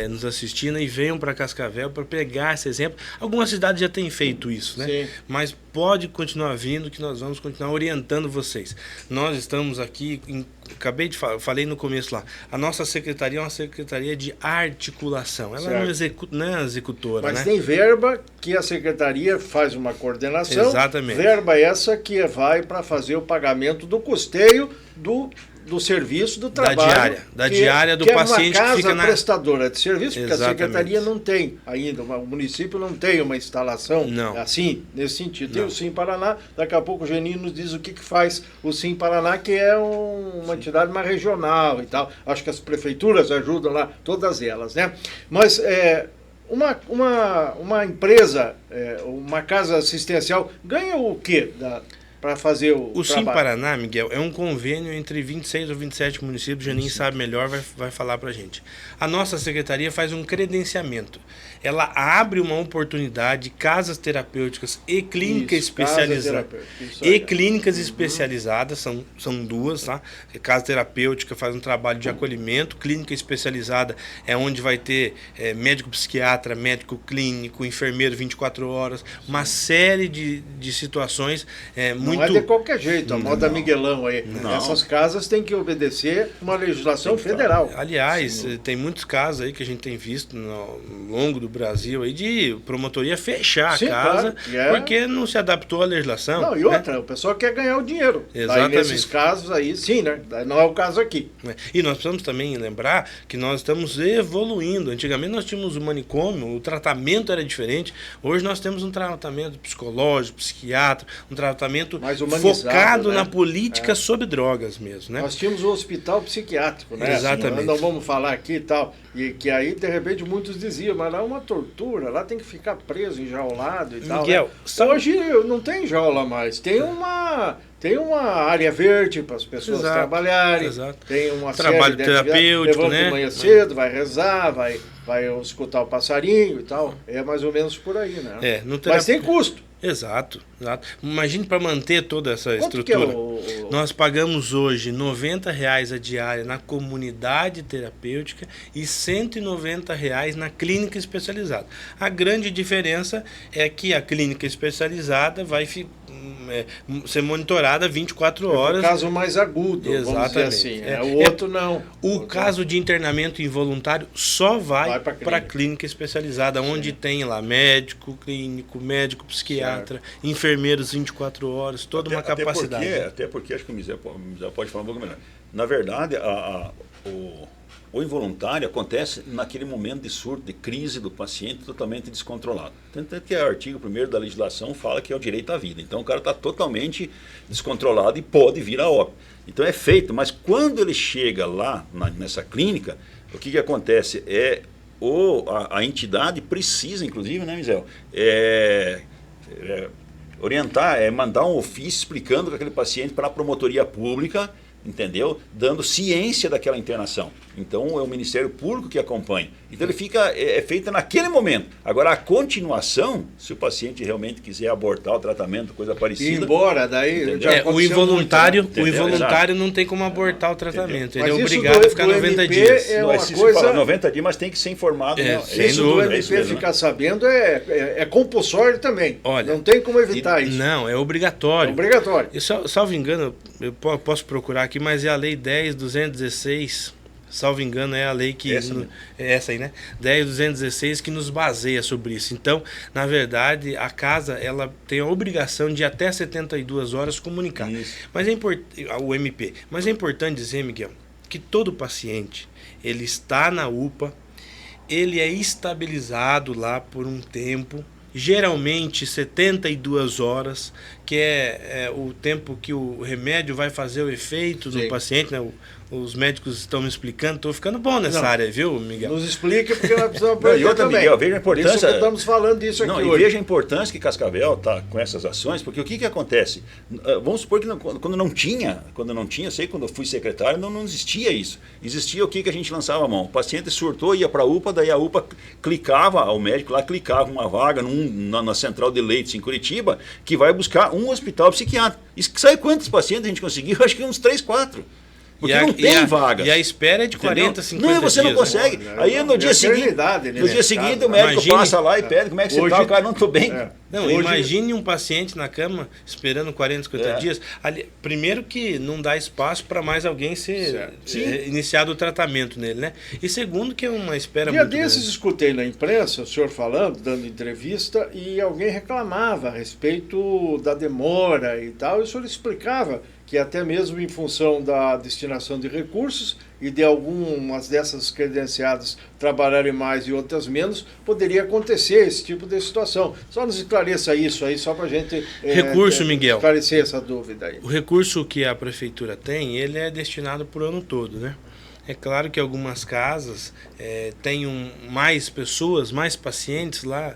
nos assistindo e venham para Cascavel para pegar esse exemplo. Algumas cidades já têm feito isso, né? Sim. Mas pode continuar vindo, que nós vamos continuar orientando vocês. Nós estamos aqui, acabei de falar, falei no começo lá, a nossa secretaria é uma secretaria de articulação. Ela não é executora, mas né? tem verba que a secretaria faz uma coordenação. Exatamente. Verba essa que vai para fazer o pagamento do custeio do serviço, do trabalho. Da diária do paciente que fica na prestadora de serviço, porque a secretaria não tem ainda, o município não tem uma instalação assim, nesse sentido. Tem o Sim Paraná, daqui a pouco o Geninho nos diz o que faz o Sim Paraná, que é uma entidade mais regional e tal. Acho que as prefeituras ajudam lá, todas elas, né? Mas uma empresa, uma casa assistencial, ganha o quê para fazer o O Sim trabalho? Paraná, Miguel, é um convênio entre 26 ou 27 municípios, o Janin sabe melhor, vai falar para a gente. A nossa secretaria faz um credenciamento. Ela abre uma oportunidade, casas terapêuticas e clínicas especializadas. E clínicas especializadas, são duas, tá? Casa terapêutica faz um trabalho de acolhimento, clínica especializada é onde vai ter médico psiquiatra, médico clínico, enfermeiro 24 horas, uma série de situações muito... Não é de qualquer jeito, a moda Miguelão aí. Não. Essas casas têm que obedecer uma legislação federal. Aliás, tem muitos casos aí que a gente tem visto no longo do Brasil aí de promotoria fechar a casa porque não se adaptou à legislação. Não, e outra, o pessoal quer ganhar o dinheiro. Exatamente. Daí, nesses casos aí, sim, né? Não é o caso aqui. E nós precisamos também lembrar que nós estamos evoluindo. Antigamente nós tínhamos o manicômio, o tratamento era diferente. Hoje nós temos um tratamento psicológico, psiquiatra, um tratamento focado na política sobre drogas mesmo, né? Nós tínhamos o hospital psiquiátrico, né? Exatamente. Assim, não vamos falar aqui e tal. E que aí, de repente, muitos diziam, mas lá é uma tortura, lá tem que ficar preso, enjaulado e Miguel, tal. Né? Hoje não tem jaula mais, tem uma área verde para as pessoas trabalharem, tem uma trabalho terapêutico, levanta de manhã cedo, vai rezar, vai escutar o passarinho e tal. É mais ou menos por aí, né? Mas tem custo. Exato. Imagine para manter toda essa estrutura. Nós pagamos hoje R$90 a diária na comunidade terapêutica e R$190 na clínica especializada. A grande diferença é que a clínica especializada vai ser monitorada 24 horas. É o caso mais agudo, vamos dizer assim. O outro não. O caso de internamento involuntário só vai para a clínica especializada, onde tem lá médico clínico, médico psiquiatra, enfermeiros 24 horas, toda uma capacidade. Até porque acho que o Mizel pode falar um pouco melhor. Na verdade, o involuntário acontece naquele momento de surto, de crise do paciente totalmente descontrolado. Tanto é que o artigo 1º da legislação fala que é o direito à vida. Então o cara está totalmente descontrolado e pode vir a óbito. Então é feito, mas quando ele chega lá nessa clínica, o que acontece? A entidade precisa, inclusive, né, Mizel? Orientar, mandar um ofício explicando que aquele paciente para a promotoria pública, entendeu? Dando ciência daquela internação. Então é o Ministério Público que acompanha. Então ele fica feita naquele momento. Agora a continuação, se o paciente realmente quiser abortar o tratamento, coisa parecida. E embora daí o involuntário não tem como abortar o tratamento. Ele é obrigado a ficar 90 dias. É uma coisa 90 dias, mas tem que ser informado. Isso do MP ficar sabendo é compulsório também. Olha, não tem como evitar isso. Não, é obrigatório. É obrigatório. E salvo engano, eu posso procurar aqui, mas é a lei 10.216. Salvo engano, é a lei que... essa aí, né? 10.216 que nos baseia sobre isso. Então, na verdade, a casa ela tem a obrigação de até 72 horas comunicar. Mas o MP. Mas é importante dizer, Miguel, que todo paciente, ele está na UPA, ele é estabilizado lá por um tempo, geralmente 72 horas, que é o tempo que o remédio vai fazer o efeito no paciente, né? Os médicos estão me explicando, estou ficando bom nessa área, viu, Miguel? Nos explique, porque nós precisamos aprender e outra, também. Miguel, veja a importância... Isso que estamos falando disso aqui hoje. E veja a importância que Cascavel está com essas ações, porque o que acontece? Vamos supor que quando não tinha, sei quando eu fui secretário, não existia isso. Existia o que a gente lançava a mão. O paciente surtou, ia para a UPA, daí a UPA clicava, o médico lá clicava uma vaga na central de leitos em Curitiba, que vai buscar um hospital psiquiátrico. E sabe quantos pacientes a gente conseguiu? Acho que uns 3, 4. Porque não tem vaga. E a espera é de 40, 50 dias. Não, você não consegue. Aí no dia seguinte o médico passa lá e pede como é que você está. O cara, não estou bem. Não, imagine um paciente na cama esperando 40, 50 dias. Primeiro que não dá espaço para mais alguém ser iniciado o tratamento nele, né? E segundo que é uma espera muito grande. Desses escutei na imprensa o senhor falando, dando entrevista, e alguém reclamava a respeito da demora e tal, e o senhor explicava que até mesmo em função da destinação de recursos e de algumas dessas credenciadas trabalharem mais e outras menos, poderia acontecer esse tipo de situação. Só nos esclareça isso aí, só para a gente Miguel, esclarecer essa dúvida aí. O recurso que a prefeitura tem, ele é destinado para o ano todo, né? É claro que algumas casas têm mais pessoas, mais pacientes lá,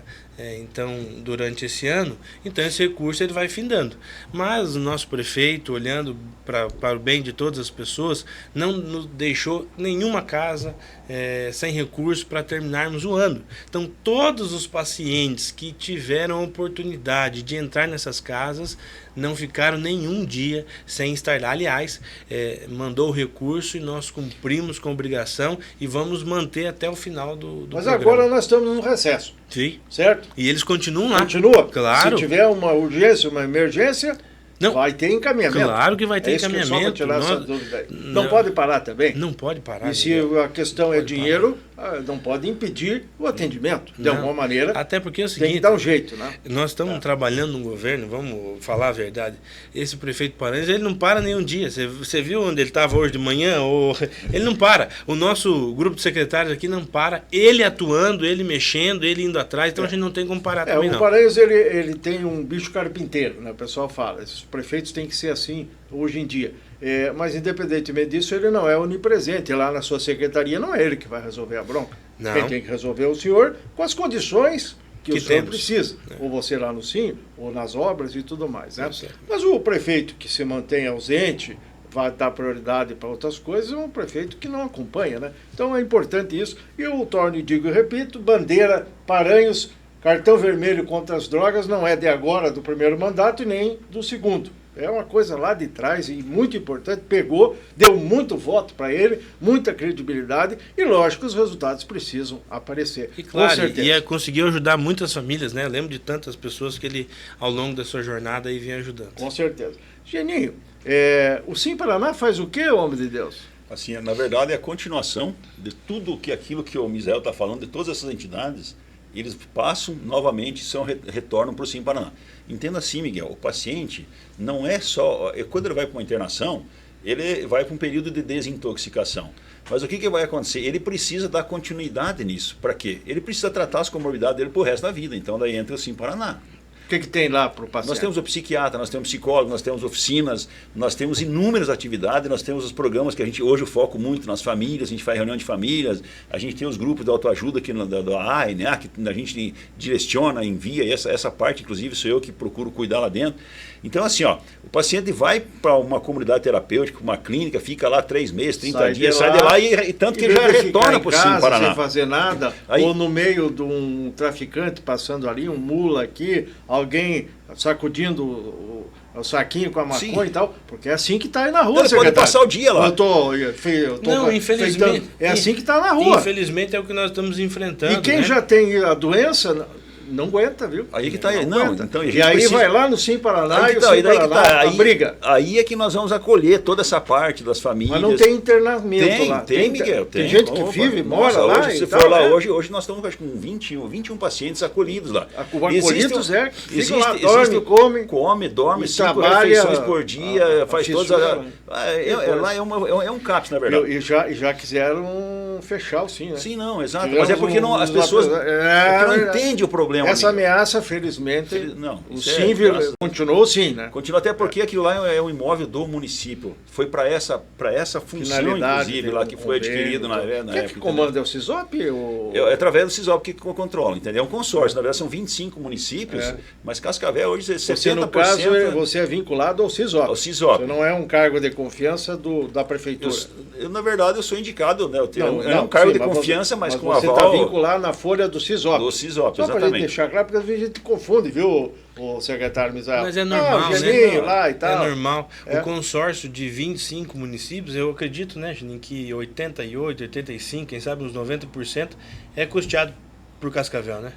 então, durante esse ano, então esse recurso ele vai findando. Mas o nosso prefeito, olhando para o bem de todas as pessoas, não nos deixou nenhuma casa sem recurso para terminarmos o ano. Então, todos os pacientes que tiveram a oportunidade de entrar nessas casas não ficaram nenhum dia sem estar lá. Aliás, mandou o recurso e nós cumprimos com a obrigação e vamos manter até o final do Mas programa. agora nós estamos no recesso. Sim. Certo? E eles continuam lá. Continua? Claro. Se tiver uma urgência, uma emergência, Não. vai ter encaminhamento. Claro que vai ter isso encaminhamento. Que só para tirar essa Nós- dúvida aí. Não. Não pode parar também? Não pode parar. E se Miguel. a questão é Pode dinheiro, não pode impedir o atendimento. De Não. alguma maneira, Até porque é o tem seguinte, que dar um jeito, né? nós estamos trabalhando no governo, vamos falar a verdade. Esse prefeito Paranhos, ele não para nenhum dia. Você viu onde ele estava hoje de manhã? Ele não para. O nosso grupo de secretários aqui não para. Ele atuando, ele mexendo, ele indo atrás. Então a gente não tem como parar também, O não. Paranhos, ele tem um bicho carpinteiro, né? O pessoal fala. Esses prefeitos têm que ser assim hoje em dia. Mas, independentemente disso, ele não é onipresente. Lá na sua secretaria não é ele que vai resolver a bronca. Não. Quem tem que resolver é o senhor com as condições que o senhor temos. precisa. Ou você lá no SIM, ou nas obras e tudo mais. Né? Certo. Mas o prefeito que se mantém ausente, vai dar prioridade para outras coisas, é um prefeito que não acompanha. Né? Então é importante isso. E eu torno e digo e repito, bandeira, Paranhos, cartão vermelho contra as drogas não é de agora, do primeiro mandato, e nem do segundo. É uma coisa lá de trás e muito importante, pegou, deu muito voto para ele, muita credibilidade e, lógico, os resultados precisam aparecer. E claro, com certeza. conseguiu ajudar muitas famílias, né? Eu lembro de tantas pessoas que ele, ao longo da sua jornada, aí vinha ajudando. Com certeza. Geninho, o Sim Paraná faz o quê, homem de Deus? Assim, na verdade, é a continuação de tudo aquilo que o Misael está falando, de todas essas entidades, eles passam novamente, retornam para o Sim Paraná. Entenda assim, Miguel, o paciente não é só... Quando ele vai para uma internação, ele vai para um período de desintoxicação. Mas o que vai acontecer? Ele precisa dar continuidade nisso. Para quê? Ele precisa tratar as comorbidades dele para o resto da vida. Então, daí entra o Sim Paraná. O que tem lá para o paciente? Nós temos o psiquiatra, nós temos psicólogo, nós temos oficinas, nós temos inúmeras atividades, nós temos os programas que a gente hoje foca muito nas famílias, a gente faz reunião de famílias, a gente tem os grupos de autoajuda aqui da AI, né, que a gente direciona, envia, e essa parte, inclusive, sou eu que procuro cuidar lá dentro. Então, assim, o paciente vai para uma comunidade terapêutica, uma clínica, fica lá 3 meses, 30 dias, sai de lá e tanto que já retorna para o Sim Paraná. Sem fazer nada, Aí, ou no meio de um traficante passando ali, um mula aqui, alguém sacudindo o saquinho com a maconha. Sim. E tal, porque é assim que está aí na rua, ele pode passar o dia lá. Eu tô não, infelizmente, é assim que está na rua. Infelizmente é o que nós estamos enfrentando. E quem né? já tem a doença não aguenta, viu? Aí que tá aí. Não, então, e aí vai lá no Sim Paraná e o Sim Paraná briga. Aí é que nós vamos acolher toda essa parte das famílias. Mas não tem internamento lá. Tem, Miguel. Tem gente que vive, mora lá. Hoje, se for lá hoje nós estamos com 21 pacientes acolhidos lá. Acolhidos ficam lá, dorme, come, dorme, 5 refeições por dia, faz todas lá é um CAPS, na verdade. E já quiseram fechar o Sim, né? Sim, não, exato. Mas é porque as pessoas não entendem o problema. Essa ameaça, felizmente, o Sim continuou sim, né? Continua até porque aquilo lá é um imóvel do município. Foi para essa função, inclusive, lá que foi adquirido na época. Quem que comanda é o CISOP? É através do CISOP que controla, entendeu? É um consórcio. Na verdade, são 25 municípios, mas Cascavel hoje é 70%. Você, no caso, você é vinculado ao CISOP. Ao CISOP. Você não é um cargo de confiança da prefeitura. Na verdade, eu sou indicado, né? É um cargo de confiança, mas com aval... Você está vinculado na folha do CISOP. Do CISOP, só exatamente. Para deixar claro, porque às vezes a gente confunde, viu, o secretário Misael? Mas é normal, né? Lá e tal. É normal. O consórcio de 25 municípios, eu acredito, né, Juninho, que 88, 85, quem sabe uns 90% é custeado por Cascavel, né?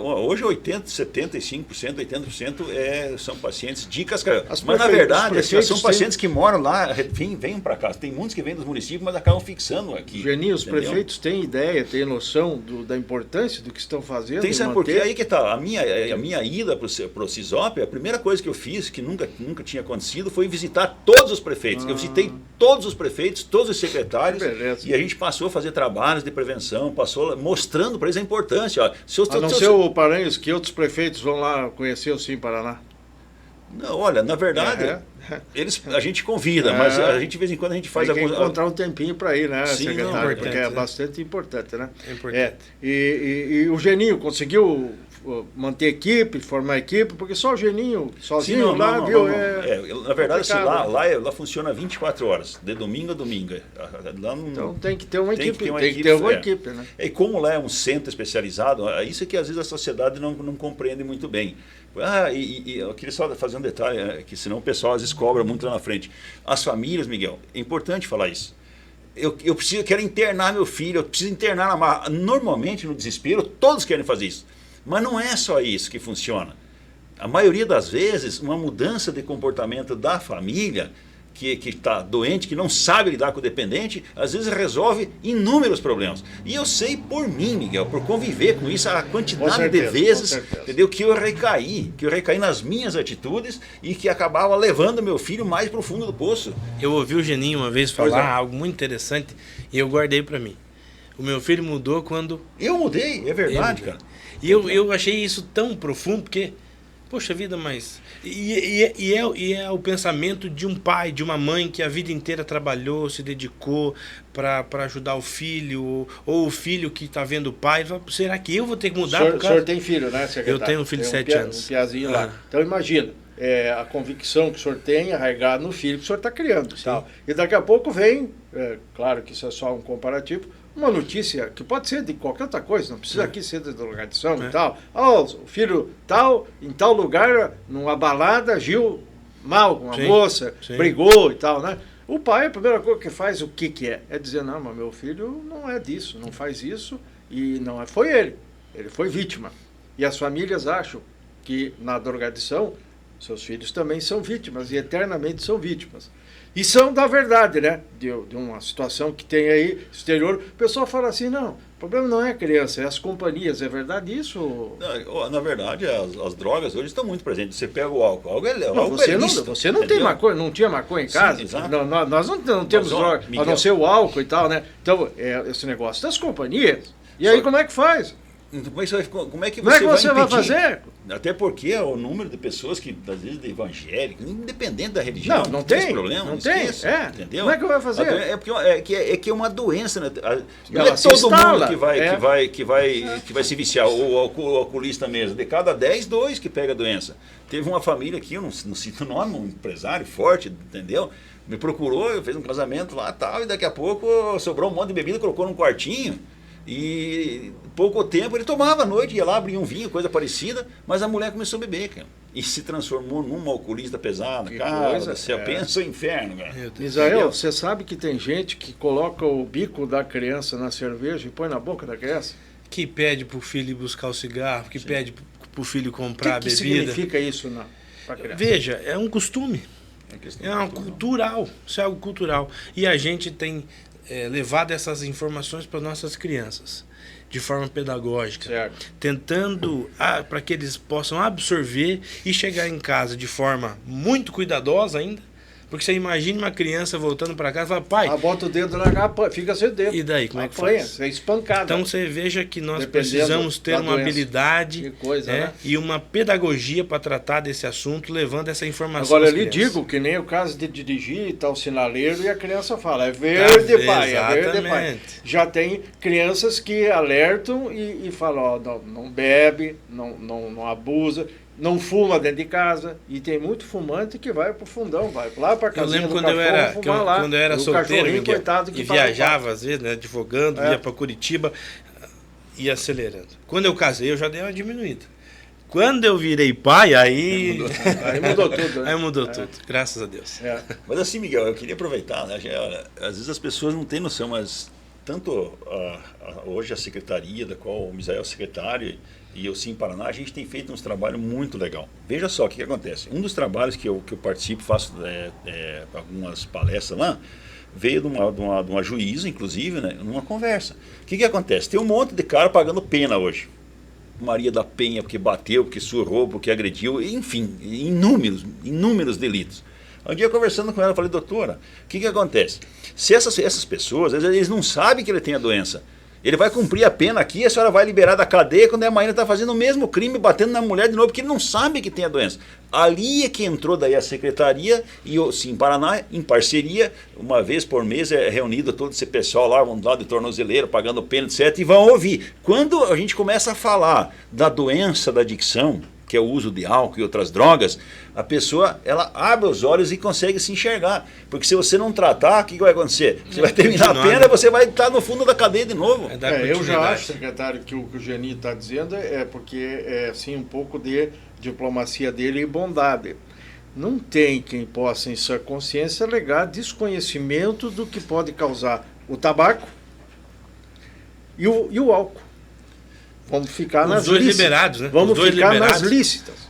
Hoje 80%, 75%, 80% são pacientes de Cascavel. Mas na verdade são pacientes que moram lá, vêm para cá. Tem muitos que vêm dos municípios, mas acabam fixando aqui. Geninho, os prefeitos têm ideia, têm noção da importância do que estão fazendo? Tem, sabe por quê? Aí que tá. A minha ida para o CISOP, a primeira coisa que eu fiz, que nunca tinha acontecido, foi visitar todos os prefeitos. Eu visitei todos os prefeitos, todos os secretários, e a gente passou a fazer trabalhos de prevenção, passou mostrando para eles a importância. Ó, a não ser o Paranhos, que outros prefeitos vão lá conhecer o Sim Paraná? Não, olha, na verdade, A gente convida, mas a gente de vez em quando a gente faz tem que encontrar um tempinho para ir, né, sim, secretário? Não, porque é bastante importante, né? É importante. E o Geninho conseguiu manter equipe, formar equipe, porque só o Geninho sozinho viu? Na verdade, assim, lá funciona 24 horas, de domingo a domingo. Lá não, então tem que ter uma tem equipe, equipe, né? E como lá é um centro especializado, isso é que às vezes a sociedade não compreende muito bem. E eu queria só fazer um detalhe, que senão o pessoal às vezes cobra muito lá na frente. As famílias, Miguel, é importante falar isso. Eu quero internar meu filho, eu preciso internar na marra. Normalmente, no desespero, todos querem fazer isso. Mas não é só isso que funciona. A maioria das vezes, uma mudança de comportamento da família, que está doente, que não sabe lidar com o dependente, às vezes resolve inúmeros problemas. E eu sei por mim, Miguel, por conviver com isso, a quantidade de vezes, entendeu, que eu recaí nas minhas atitudes e que acabava levando meu filho mais para o fundo do poço. Eu ouvi o Geninho uma vez falar algo muito interessante e eu guardei para mim. O meu filho mudou quando... Eu mudei, é verdade, cara. E eu achei isso tão profundo, porque, poxa vida, mas... E é o pensamento de um pai, de uma mãe que a vida inteira trabalhou, se dedicou para ajudar o filho, ou o filho que está vendo o pai. Será que eu vou ter que mudar? O senhor tem filho, né, secretário? Eu tenho um filho de 7 anos. Um piazinho lá. Então imagina, a convicção que o senhor tem arraigada no filho que o senhor está criando. Tal. E daqui a pouco vem, claro que isso é só um comparativo, uma notícia que pode ser de qualquer outra coisa, não precisa aqui ser de drogadição e tal. O filho tal, em tal lugar, numa balada, agiu mal com uma moça, brigou e tal, né? O pai, a primeira coisa que faz, o que é? É dizer, não, mas meu filho não é disso, não faz isso, e não foi ele foi vítima. E as famílias acham que na drogadição, seus filhos também são vítimas, e eternamente são vítimas. E são da verdade, né? De uma situação que tem aí exterior. O pessoal fala assim, não, o problema não é a criança, é as companhias. É verdade isso? Na verdade, as drogas hoje estão muito presentes. Você pega o álcool. Você não tem maconha, não tinha maconha em casa? Sim, não, nós não temos droga, a não ser o álcool e tal, né? Então, esse negócio das companhias. E aí como é que faz? Como é que você vai fazer? Até porque o número de pessoas que, às vezes, de evangélicos, independente da religião, não tem esse problema, não tem. Entendeu? Como é que vai fazer? É que é uma doença, né? Não é todo mundo que vai se viciar, o alcoolista mesmo. De cada 10, 2 que pega a doença. Teve uma família aqui, eu não cito o nome, um empresário forte, entendeu? Me procurou, fez um casamento lá e tal, e daqui a pouco sobrou um monte de bebida, colocou num quartinho. E pouco tempo ele tomava à noite, ia lá, abria um vinho, coisa parecida, mas a mulher começou a beber, cara. E se transformou numa alcoolista pesada. Cara do céu, pensa o inferno, cara. Israel, você sabe que tem gente que coloca o bico da criança na cerveja e põe na boca da criança? Que pede pro filho buscar o cigarro, que pede pro filho comprar a bebida. O que significa isso para a criança? Veja, é um costume. É algo cultural. Isso é algo cultural. E a gente tem... levado essas informações para nossas crianças de forma pedagógica, tentando para que eles possam absorver e chegar em casa de forma muito cuidadosa ainda, porque você imagina uma criança voltando para casa e fala, pai... bota o dedo na capa, fica sem dedo. E daí, como é que faz? É espancado. Então você veja que nós precisamos ter uma habilidade né? E uma pedagogia para tratar desse assunto, levando essa informação. Agora, eu lhe digo que nem o caso de dirigir e tal, sinaleiro, e a criança fala, é verde, pai, é verde, pai. Já tem crianças que alertam e falam, não bebe, não abusa, não fuma dentro de casa, e tem muito fumante que vai pro fundão, vai lá pra casinha. Eu lembro quando eu era solteiro, Miguel, coitado, e viajava às vezes, né, advogando, ia para Curitiba, ia acelerando. Quando eu casei, eu já dei uma diminuída. Quando eu virei pai, aí mudou tudo. Né? Aí mudou tudo, graças a Deus. Mas assim, Miguel, eu queria aproveitar, né? Às vezes as pessoas não têm noção, mas tanto hoje a secretaria, da qual o Misael é o secretário, e eu Sim Paraná, a gente tem feito uns trabalhos muito legal. Veja só o que acontece. Um dos trabalhos que eu participo, faço algumas palestras lá, veio de uma juíza, inclusive, né, numa conversa. O que acontece? Tem um monte de cara pagando pena hoje. Maria da Penha porque bateu, porque surrou, porque agrediu, enfim, inúmeros delitos. Um dia conversando com ela, eu falei, doutora, o que acontece? Se essas pessoas, eles não sabem que ele tem a doença, Ele vai cumprir a pena aqui, a senhora vai liberar da cadeia quando a Maíra está fazendo o mesmo crime, batendo na mulher de novo, porque ele não sabe que tem a doença. Ali é que entrou daí a secretaria e sim, Paraná, em parceria, uma vez por mês é reunido todo esse pessoal lá, vão lá de tornozeleiro, pagando pena, etc. E vão ouvir. Quando a gente começa a falar da doença da adicção, que é o uso de álcool e outras drogas, a pessoa ela abre os olhos e consegue se enxergar. Porque se você não tratar, o que vai acontecer? Você vai terminar a pena e você vai estar no fundo da cadeia de novo. Eu já acho, secretário, que o que o Geni está dizendo é porque é assim, um pouco de diplomacia dele e bondade. Não tem quem possa, em sua consciência, alegar desconhecimento do que pode causar o tabaco e o álcool. Vamos ficar nas dois lícitas. Liberados, né? Vamos dois ficar liberados. nas lícitas.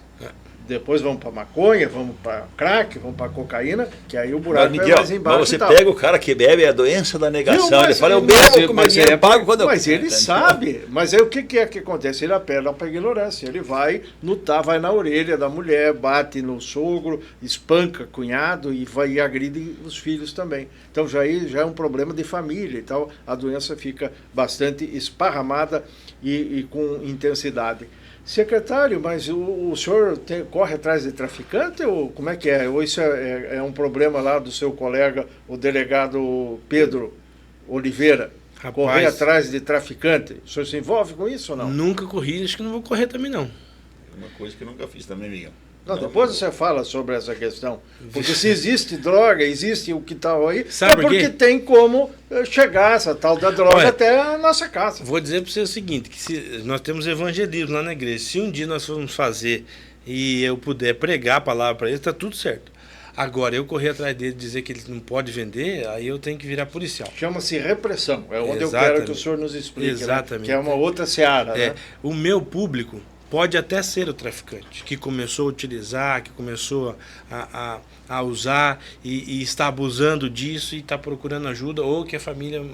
Depois vamos para maconha, vamos para crack, vamos para cocaína, que aí o buraco Miguel, é mais embaixo. Mas você pega o cara que bebe a doença da negação, ele fala, eu bebo, mas eu pago quando eu... Mas ele sabe. Mas aí o que é que acontece? Ele apela para a ignorância. Ele vai lutar, vai na orelha da mulher, bate no sogro, espanca cunhado e agride os filhos também. Então já é um problema de família e tal. A doença fica bastante esparramada e com intensidade. Secretário, mas o senhor corre atrás de traficante ou como é que é? Ou isso é um problema lá do seu colega, o delegado Pedro Oliveira? Rapaz, correr atrás de traficante? O senhor se envolve com isso ou não? Nunca corri, acho que não vou correr também não. Uma coisa que eu nunca fiz também, Miguel. Não, depois você fala sobre essa questão. Porque se existe droga, existe o que está aí, sabe porque tem como chegar essa tal da droga até a nossa casa. Vou dizer para você o seguinte, que se nós temos evangelismo lá na igreja, se um dia nós formos fazer e eu puder pregar a palavra para ele, está tudo certo. Agora, eu correr atrás dele e dizer que ele não pode vender, aí eu tenho que virar policial. Chama-se repressão, é onde eu quero que o senhor nos explique, exatamente, né? Que é uma outra seara. Né? O meu público pode até ser o traficante, que começou a utilizar, que começou a usar e está abusando disso e está procurando ajuda, ou que a família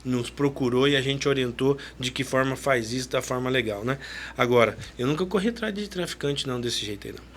nos procurou e a gente orientou de que forma faz isso da forma legal, né? Agora, eu nunca corri atrás de traficante não, desse jeito aí não.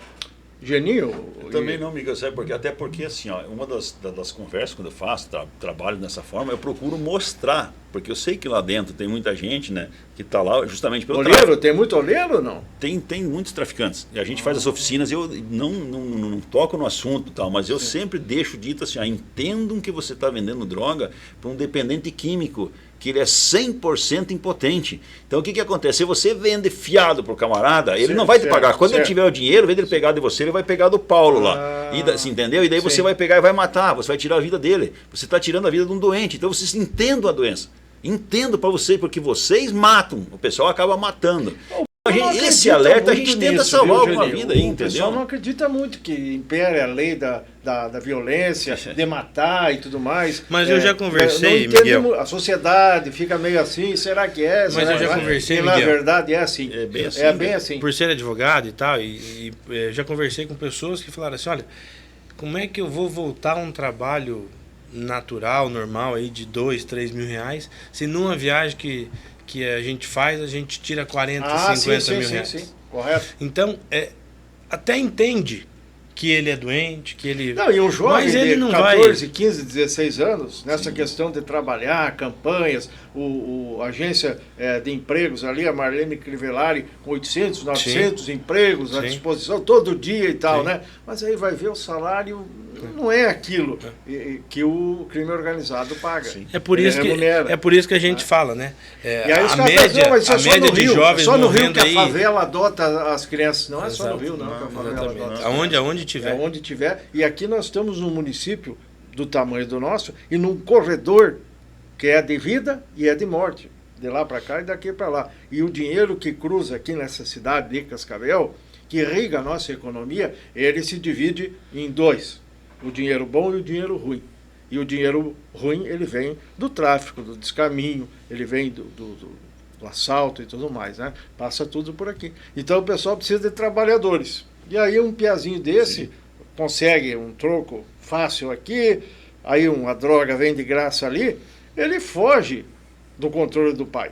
Geninho? Eu também não, Miguel, sabe porque até porque assim, ó, uma das conversas quando eu faço, trabalho dessa forma, eu procuro mostrar, porque eu sei que lá dentro tem muita gente, né, que está lá justamente pelo oleiro, tráfico. tem muito oleiro ou não? Tem muitos traficantes. E a gente faz as oficinas, eu não toco no assunto, tal, mas eu sempre deixo dito assim, ó, entendam que você está vendendo droga para um dependente químico, que ele é 100% impotente. Então o que acontece? Se você vende fiado pro camarada, ele não vai te pagar. Quando ele tiver o dinheiro, ao invés dele pegar de você, ele vai pegar do Paulo lá. Você entendeu? E daí você vai pegar e vai matar, você vai tirar a vida dele. Você está tirando a vida de um doente. Então vocês entendam a doença. Entendo para vocês, porque vocês matam. O pessoal acaba matando. Esse alerta a gente tenta salvar alguma vida aí, entendeu? O pessoal não acredita muito que impere a lei da violência, de matar e tudo mais. Mas eu já conversei, Miguel. A sociedade fica meio assim, será que é? Mas eu já conversei, Miguel. Na verdade é assim. É bem assim. É bem assim. Por ser advogado e tal, e já conversei com pessoas que falaram assim, olha, como é que eu vou voltar a um trabalho natural, normal, aí de 2, 3 mil reais, se numa viagem que a gente faz, a gente tira 40, 50 mil reais. Sim, correto. Então, até entende que ele é doente, que ele... Não, e um jovem mas ele de não 14, vai... 15, 16 anos, nessa questão de trabalhar, campanhas, a agência de empregos ali, a Marlene Crivellari, com 800, 900 empregos à disposição, todo dia e tal, né? Mas aí vai ver o salário, não é aquilo que o crime organizado paga. É por isso que a gente fala, né? E aí os caras pensam, mas a média de jovens só no Rio que a aí... favela adota as crianças. Não é só no Rio, não, que a favela adota. Aonde tiver. Onde tiver. E aqui nós estamos num município do tamanho do nosso e num corredor que é de vida e é de morte. De lá para cá e daqui para lá. E o dinheiro que cruza aqui nessa cidade de Cascavel, que irriga a nossa economia, ele se divide em dois. O dinheiro bom e o dinheiro ruim. E o dinheiro ruim, ele vem do tráfico, do descaminho, ele vem do assalto e tudo mais, né? Passa tudo por aqui. Então o pessoal precisa de trabalhadores. E aí um piazinho desse consegue um troco fácil aqui, aí uma droga vem de graça ali, ele foge do controle do pai.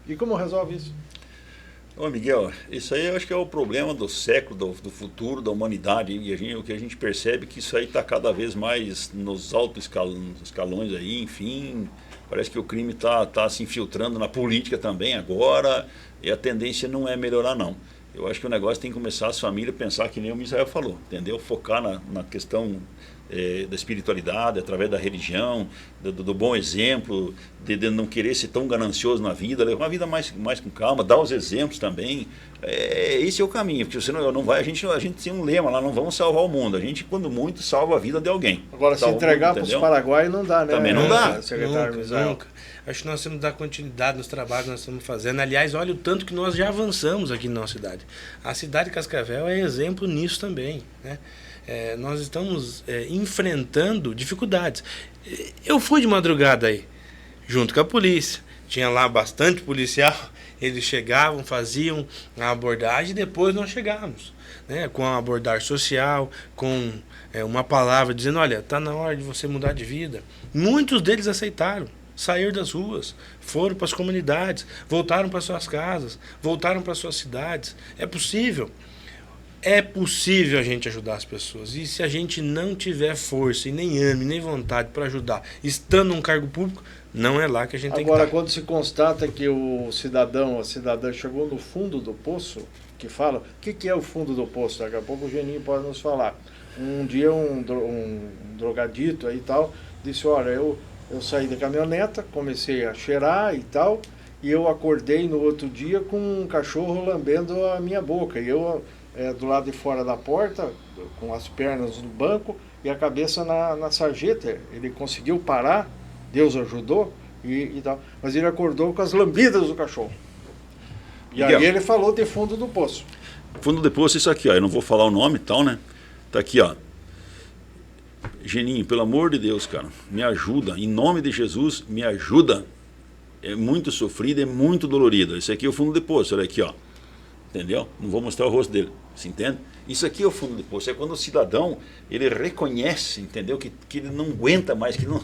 E como resolve isso? Ô Miguel, isso aí eu acho que é o problema do século, do futuro, da humanidade. E o que a gente percebe é que isso aí está cada vez mais nos altos escalões aí, enfim. Parece que o crime está se infiltrando na política também agora, e a tendência não é melhorar, não. Eu acho que o negócio tem que começar as famílias a pensar que nem o Misael falou, entendeu? Focar na questão da espiritualidade, através da religião, do bom exemplo, de não querer ser tão ganancioso na vida, levar uma vida mais com calma, dar os exemplos também. Esse é o caminho, porque senão não vai, a gente tem um lema lá, não vamos salvar o mundo, a gente, quando muito, salva a vida de alguém. Agora, se entregar para os paraguaios não dá, né? Também não dá. Secretário Misael. Nunca. Acho que nós temos que dar continuidade nos trabalhos que nós estamos fazendo. Aliás, olha o tanto que nós já avançamos aqui na nossa cidade. A cidade de Cascavel é exemplo nisso também, né? Nós estamos enfrentando dificuldades. Eu fui de madrugada aí, junto com a polícia. Tinha lá bastante policial. Eles chegavam, faziam a abordagem e depois nós chegávamos, né? Com a abordagem social, com uma palavra dizendo, olha, está na hora de você mudar de vida. Muitos deles aceitaram. Saíram das ruas, foram para as comunidades, voltaram para suas casas, voltaram para suas cidades. É possível. É possível a gente ajudar as pessoas. E se a gente não tiver força e nem ânimo, nem vontade para ajudar, estando num cargo público, não é lá que a gente tem que estar. Agora, quando se constata que o cidadão, a cidadã chegou no fundo do poço, que fala, o que é o fundo do poço? Daqui a pouco o Geninho pode nos falar. Um dia um drogadito aí e tal, disse, olha, eu saí da caminhoneta, comecei a cheirar e tal, e eu acordei no outro dia com um cachorro lambendo a minha boca. E eu do lado de fora da porta, com as pernas no banco e a cabeça na sarjeta. Ele conseguiu parar, Deus ajudou e tal, mas ele acordou com as lambidas do cachorro. E aí ele falou de fundo do poço. Fundo do poço, isso aqui, ó, eu não vou falar o nome e tal, né? Tá aqui, ó. Geninho, pelo amor de Deus, cara, me ajuda, em nome de Jesus, me ajuda. É muito sofrido, é muito dolorido. Esse aqui é o fundo do poço, olha aqui, ó. Entendeu? Não vou mostrar o rosto dele, se entende? Isso aqui é o fundo do poço, é quando o cidadão, ele reconhece, entendeu? Que ele não aguenta mais, que não...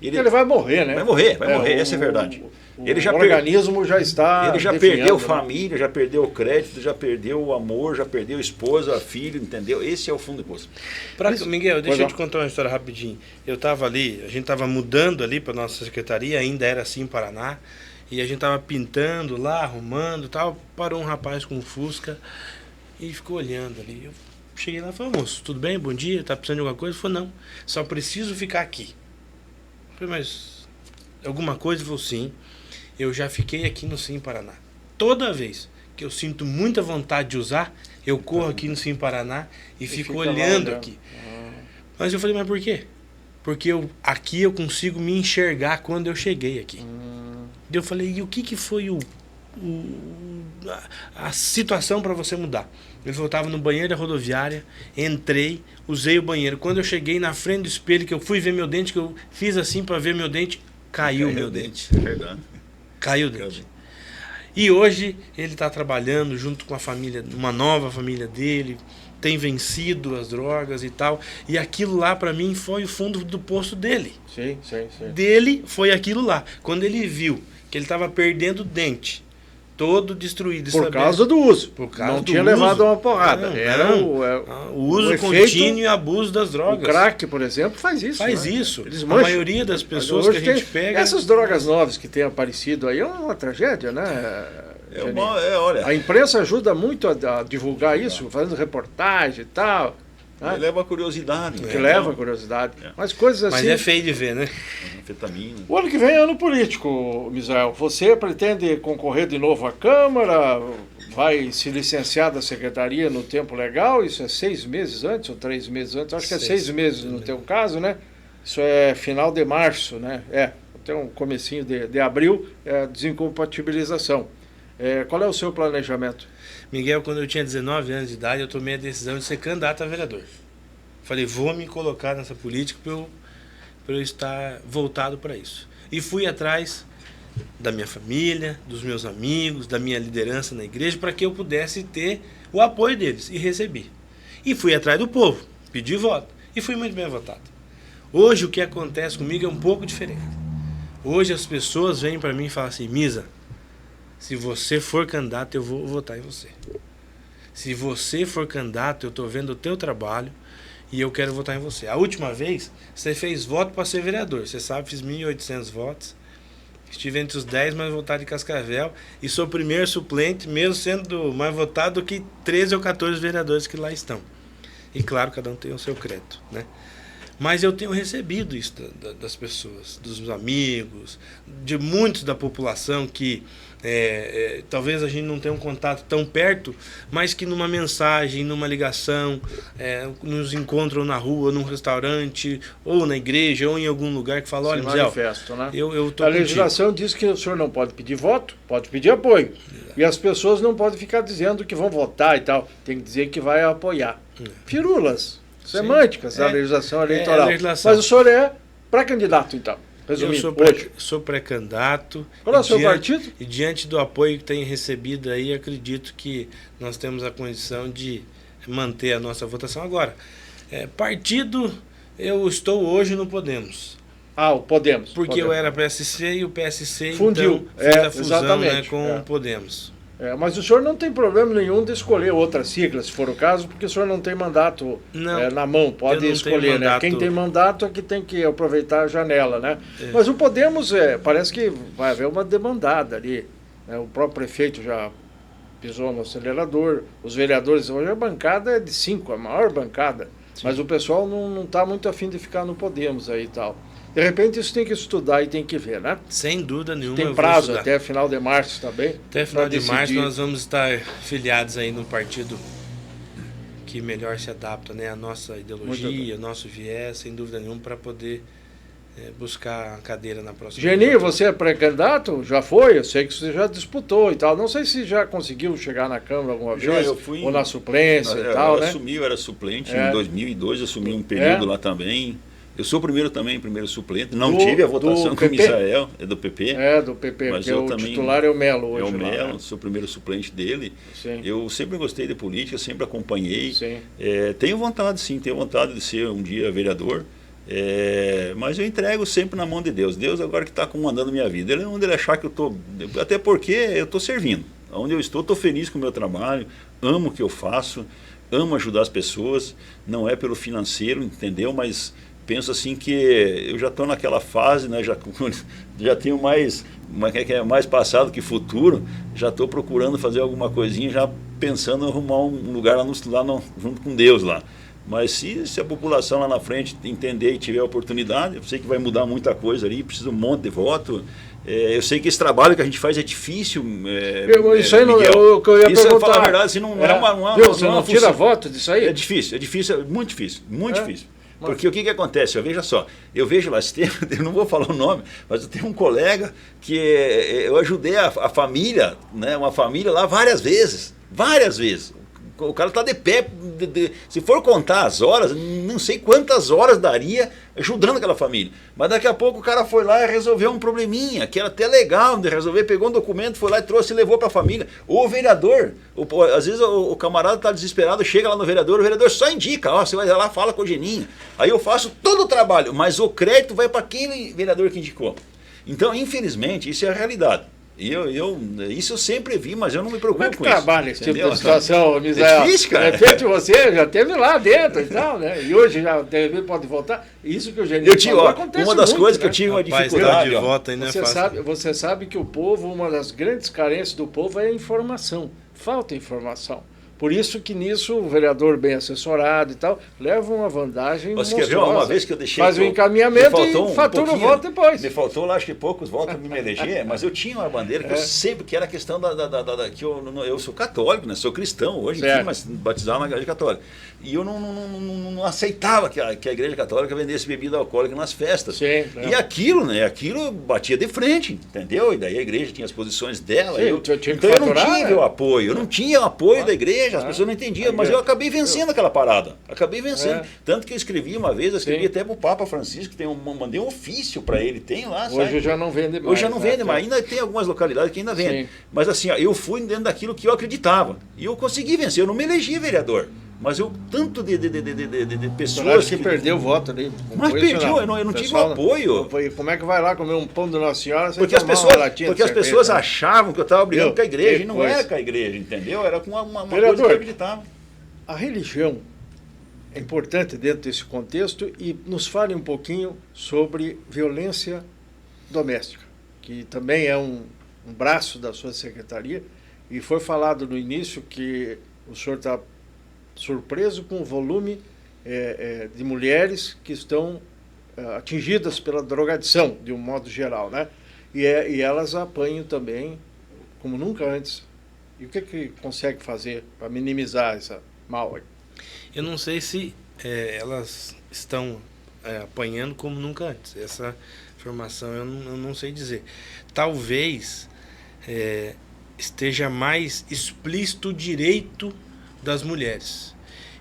Ele vai morrer, né? Vai morrer, essa é a verdade. O organismo já está... Ele já perdeu família, já perdeu o crédito, já perdeu o amor, já perdeu a esposa, filho, entendeu? Esse é o fundo do poço. Miguel, deixa eu te contar uma história rapidinho. Eu estava ali, a gente estava mudando ali para nossa secretaria, ainda era assim em Paraná, e a gente estava pintando lá, arrumando e tal, parou um rapaz com um Fusca e ficou olhando ali. Eu cheguei lá e falei, moço, tudo bem? Bom dia, tá precisando de alguma coisa? Ele falou, não, só preciso ficar aqui. Eu falei, mas alguma coisa? Ele falou, sim, eu já fiquei aqui no Sim Paraná. Toda vez que eu sinto muita vontade de usar, eu corro aqui no Sim Paraná e fico olhando aqui. Mas eu falei, mas por quê? Porque aqui eu consigo me enxergar quando eu cheguei aqui. Eu falei, e o que foi a situação para você mudar? Ele falou, eu estava no banheiro da rodoviária, entrei, usei o banheiro. Quando eu cheguei na frente do espelho, que eu fui ver meu dente, que eu fiz assim para ver meu dente, caiu meu dente. É verdade. Caiu o dente. E hoje ele está trabalhando junto com a família, uma nova família dele, tem vencido as drogas e tal. E aquilo lá para mim foi o fundo do poço dele. Sim. Dele foi aquilo lá. Quando ele viu que ele estava perdendo o dente, todo destruído. Por causa do uso. Não tinha levado uma porrada. Era o uso contínuo e abuso das drogas. O crack, por exemplo, faz isso. Faz isso. A maioria das pessoas que a gente pega... Essas drogas novas que têm aparecido aí é uma tragédia, né? Olha, a imprensa ajuda muito a divulgar isso, fazendo reportagem e tal. Que leva a curiosidade. Leva a curiosidade. Mas coisas assim... Mas é feio de ver, né? Anfetamina. O ano que vem é ano político, Misael. Você pretende concorrer de novo à Câmara? Vai se licenciar da Secretaria no tempo legal? Isso é 6 meses antes ou 3 meses antes? Acho que é 6 meses no teu caso, né? Isso é final de março, né? Até um comecinho de abril, desincompatibilização. Qual é o seu planejamento? Miguel, quando eu tinha 19 anos de idade, eu tomei a decisão de ser candidato a vereador. Falei, vou me colocar nessa política para eu estar voltado para isso. E fui atrás da minha família, dos meus amigos, da minha liderança na igreja, para que eu pudesse ter o apoio deles. E recebi. E fui atrás do povo, pedi voto. E fui muito bem votado. Hoje o que acontece comigo é um pouco diferente. Hoje as pessoas vêm para mim e falam assim, Misa, Se você for candidato, eu vou votar em você. Se você for candidato, eu estou vendo o teu trabalho e eu quero votar em você. A última vez, você fez voto para ser vereador. Você sabe, fiz 1.800 votos. Estive entre os 10 mais votados de Cascavel e sou o primeiro suplente, mesmo sendo mais votado do que 13 ou 14 vereadores que lá estão. E claro, cada um tem o seu crédito, né? Mas eu tenho recebido isso das pessoas, dos meus amigos, de muitos da população que talvez a gente não tenha um contato tão perto, mas que numa mensagem, numa ligação, nos encontram na rua, num restaurante, ou na igreja, ou em algum lugar que falam, olha, manifesto, né? eu tô A legislação diz que o senhor não pode pedir voto, pode pedir apoio. E as pessoas não podem ficar dizendo que vão votar e tal. Tem que dizer que vai apoiar. Firulas semânticas da legislação eleitoral. Mas o senhor é pré-candidato, então. Resumindo, eu sou pré-candidato. Qual é o seu partido? E diante do apoio que tenho recebido aí, acredito que nós temos a condição de manter a nossa votação. Agora, partido, eu estou hoje no Podemos. Ah, o Podemos. Porque eu era PSC e o PSC fundiu. Então, fez a fusão, né, com o Podemos. Mas o senhor não tem problema nenhum de escolher outra sigla, se for o caso, porque o senhor não tem mandato na mão, pode escolher, né? Quem tem mandato é que tem que aproveitar a janela, né? Mas o Podemos, parece que vai haver uma demandada ali, né? O próprio prefeito já pisou no acelerador, os vereadores, hoje a bancada é de 5, a maior bancada, mas o pessoal não está muito afim de ficar no Podemos aí e tal. De repente isso tem que estudar e tem que ver, né? Sem dúvida nenhuma. Tem prazo até final de março também. Até final de março nós vamos estar filiados aí no partido que melhor se adapta, né, à nossa ideologia, ao nosso viés, sem dúvida nenhuma, para poder buscar a cadeira na próxima. Geninho, você é pré-candidato? Já foi? Eu sei que você já disputou e tal. Não sei se já conseguiu chegar na Câmara alguma vez, ou na suplência e tal, né? Eu era suplente em 2002, assumi um período lá também. Eu sou o primeiro suplente, não tive a votação com o Misael, é do PP. É, do PP, mas o titular é o Melo hoje. É o Melo, né? Sou o primeiro suplente dele. Sim. Eu sempre gostei de política, sempre acompanhei. Sim. Tenho vontade de ser um dia vereador, mas eu entrego sempre na mão de Deus. Deus agora que está comandando minha vida. Ele é onde ele achar que eu estou, até porque eu estou servindo. Onde eu estou feliz com o meu trabalho, amo o que eu faço, amo ajudar as pessoas, não é pelo financeiro, entendeu? Mas penso assim que eu já estou naquela fase, né? Já tenho mais passado que futuro, já estou procurando fazer alguma coisinha, já pensando em arrumar um lugar junto com Deus lá. Mas se a população lá na frente entender e tiver a oportunidade, eu sei que vai mudar muita coisa ali, precisa um monte de voto. Eu sei que esse trabalho que a gente faz é difícil. Isso aí não é o que eu ia perguntar. Falar a verdade, assim, não é uma Você não tira voto disso aí? É difícil, muito difícil. Porque o que acontece? Veja só, eu vejo lá, eu não vou falar o nome, mas eu tenho um colega que eu ajudei a família, né, uma família lá várias vezes. O cara está de pé, se for contar as horas, não sei quantas horas daria ajudando aquela família. Mas daqui a pouco o cara foi lá e resolveu um probleminha, que era até legal de resolver, pegou um documento, foi lá e trouxe e levou para a família. Ou o vereador, às vezes o camarada está desesperado, chega lá no vereador, o vereador só indica, você vai lá, fala com o Geninho. Aí eu faço todo o trabalho, mas o crédito vai para aquele vereador que indicou. Então, infelizmente, isso é a realidade. Isso eu sempre vi, mas eu não me preocupo com isso. Como é que trabalha esse tipo de situação, Misael? É difícil, cara. De repente você já esteve lá dentro e tal, né? E hoje já de repente pode voltar. Isso que o Geninho falou acontece uma das muito, coisas né? que eu tive uma dificuldade. Você sabe que o povo, uma das grandes carências do povo é a informação. Falta informação. Por isso que nisso o vereador bem assessorado e tal leva uma vantagem monstruosa. Uma vez que eu deixei... Faz o encaminhamento e fatura o voto depois. Me faltou lá, acho que poucos votos para me eleger, mas eu tinha uma bandeira que eu sempre, que era a questão que eu sou católico, né? Sou cristão hoje, enfim, mas batizado na igreja católica. E eu não aceitava que a igreja católica vendesse bebida alcoólica nas festas. Sim, e aquilo batia de frente, entendeu? E daí a igreja tinha as posições dela. Sim, então eu não tive o apoio, eu não tinha o apoio da igreja. As pessoas não entendiam, mas eu acabei vencendo aquela parada. Acabei vencendo. Tanto que eu escrevi uma vez, até para o Papa Francisco, mandei um ofício para ele, tem lá. Hoje já não vende mais. Hoje já não vende mais, ainda tem algumas localidades que ainda vendem. Mas assim, eu fui dentro daquilo que eu acreditava. E eu consegui vencer, eu não me elegi vereador. Mas eu tanto de Pessoas pessoas que perdeu o voto ali. Mas perdeu, eu não tive apoio. Como é que vai lá comer um pão de Nossa Senhora sem Porque as tomar pessoas, uma latinha porque de as pessoas cerveja, né? achavam que eu estava brigando com a igreja, Que e não coisa. era com a igreja, entendeu? Era com uma coisa Vereador, que eu acreditava. A religião é importante dentro desse contexto e nos fale um pouquinho sobre violência doméstica, que também é um braço da sua secretaria, e foi falado no início que o senhor está surpreso com o volume de mulheres que estão atingidas pela drogadição, de um modo geral, né? E elas apanham também como nunca antes. E o que consegue fazer para minimizar essa mal aí? Eu não sei se elas estão apanhando como nunca antes. Essa informação eu não sei dizer. Talvez esteja mais explícito o direito das mulheres.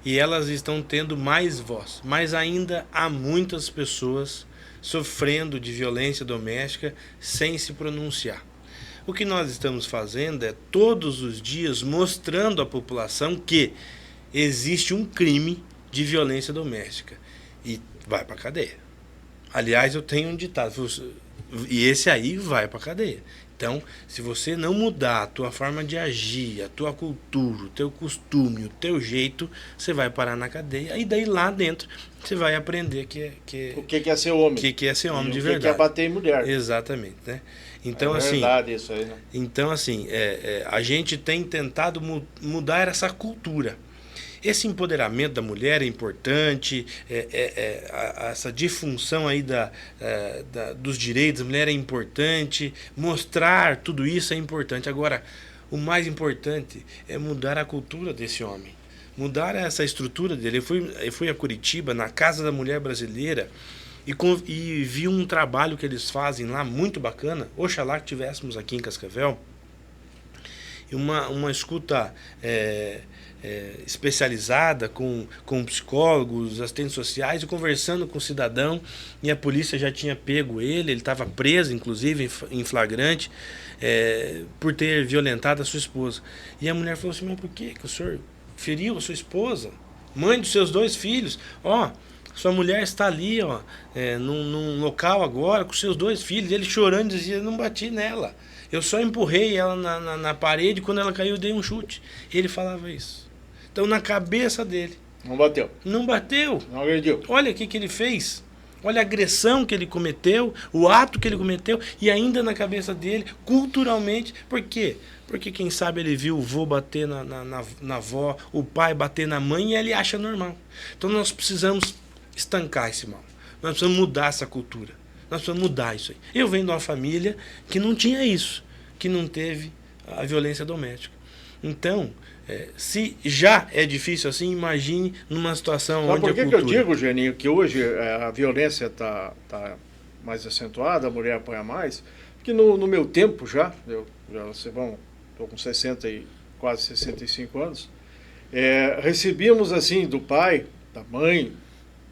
E elas estão tendo mais voz. Mas ainda há muitas pessoas sofrendo de violência doméstica sem se pronunciar. O que nós estamos fazendo é todos os dias mostrando à população que existe um crime de violência doméstica e vai para cadeia. Aliás, eu tenho um ditado, e esse aí vai para cadeia. Então, se você não mudar a tua forma de agir, a tua cultura, o teu costume, o teu jeito, você vai parar na cadeia. E daí lá dentro você vai aprender o que é ser homem. O que é ser homem de verdade. O que é bater em mulher. Exatamente, né? Então, é verdade isso aí, né? Então, assim, a gente tem tentado mudar essa cultura. Esse empoderamento da mulher é importante, essa disfunção aí dos direitos da mulher é importante, mostrar tudo isso é importante. Agora, o mais importante é mudar a cultura desse homem, mudar essa estrutura dele. Eu fui a Curitiba, na Casa da Mulher Brasileira, e vi um trabalho que eles fazem lá, muito bacana. Oxalá que tivéssemos aqui em Cascavel, uma escuta especializada com psicólogos, assistentes sociais, e conversando com o cidadão, e a polícia já tinha pego ele estava preso, inclusive, em flagrante, por ter violentado a sua esposa. E a mulher falou assim: mas por que o senhor feriu a sua esposa? Mãe dos seus 2 filhos, sua mulher está ali, num local agora, com seus 2 filhos. Ele chorando dizia: não bati nela, eu só empurrei ela na parede, quando ela caiu eu dei um chute. Ele falava isso. Então, na cabeça dele... Não bateu. Não bateu. Não agrediu. Olha o que ele fez. Olha a agressão que ele cometeu, o ato que ele cometeu, e ainda na cabeça dele, culturalmente. Por quê? Porque, quem sabe, ele viu o vô bater na avó, o pai bater na mãe, e ele acha normal. Então, nós precisamos estancar esse mal. Nós precisamos mudar essa cultura. Nós precisamos mudar isso aí. Eu venho de uma família que não tinha isso, que não teve a violência doméstica. Então, se já é difícil assim, imagine numa situação onde a cultura... Por que eu digo, Geninho, que hoje a violência está mais acentuada, a mulher apanha mais? Porque no meu tempo já estou com 60 e quase 65 anos, recebíamos assim do pai, da mãe,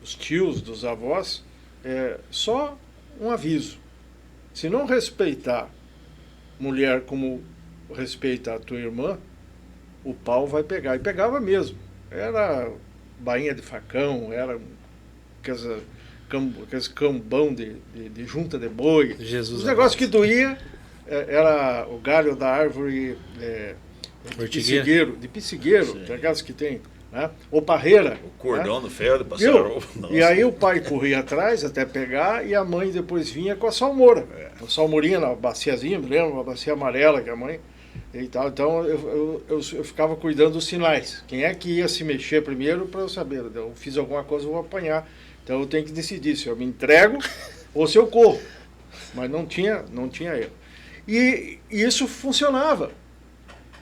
dos tios, dos avós, só um aviso: se não respeitar mulher como respeita a tua irmã, o pau vai pegar. E pegava mesmo. Era bainha de facão, era aqueles cambão de junta de boi. Jesus, os negócios que doía era o galho da árvore de pissigueiro, aquelas que tem, né? Ou parreira. O cordão, né? No ferro de passar. E aí o pai corria atrás até pegar, e a mãe depois vinha com a salmoura. A salmourinha na baciazinha, me lembro, uma bacia amarela que a mãe... E tal. Então eu ficava cuidando dos sinais. Quem é que ia se mexer primeiro para eu saber? Eu fiz alguma coisa, eu vou apanhar. Então eu tenho que decidir se eu me entrego ou se eu corro. Mas não tinha erro. E isso funcionava.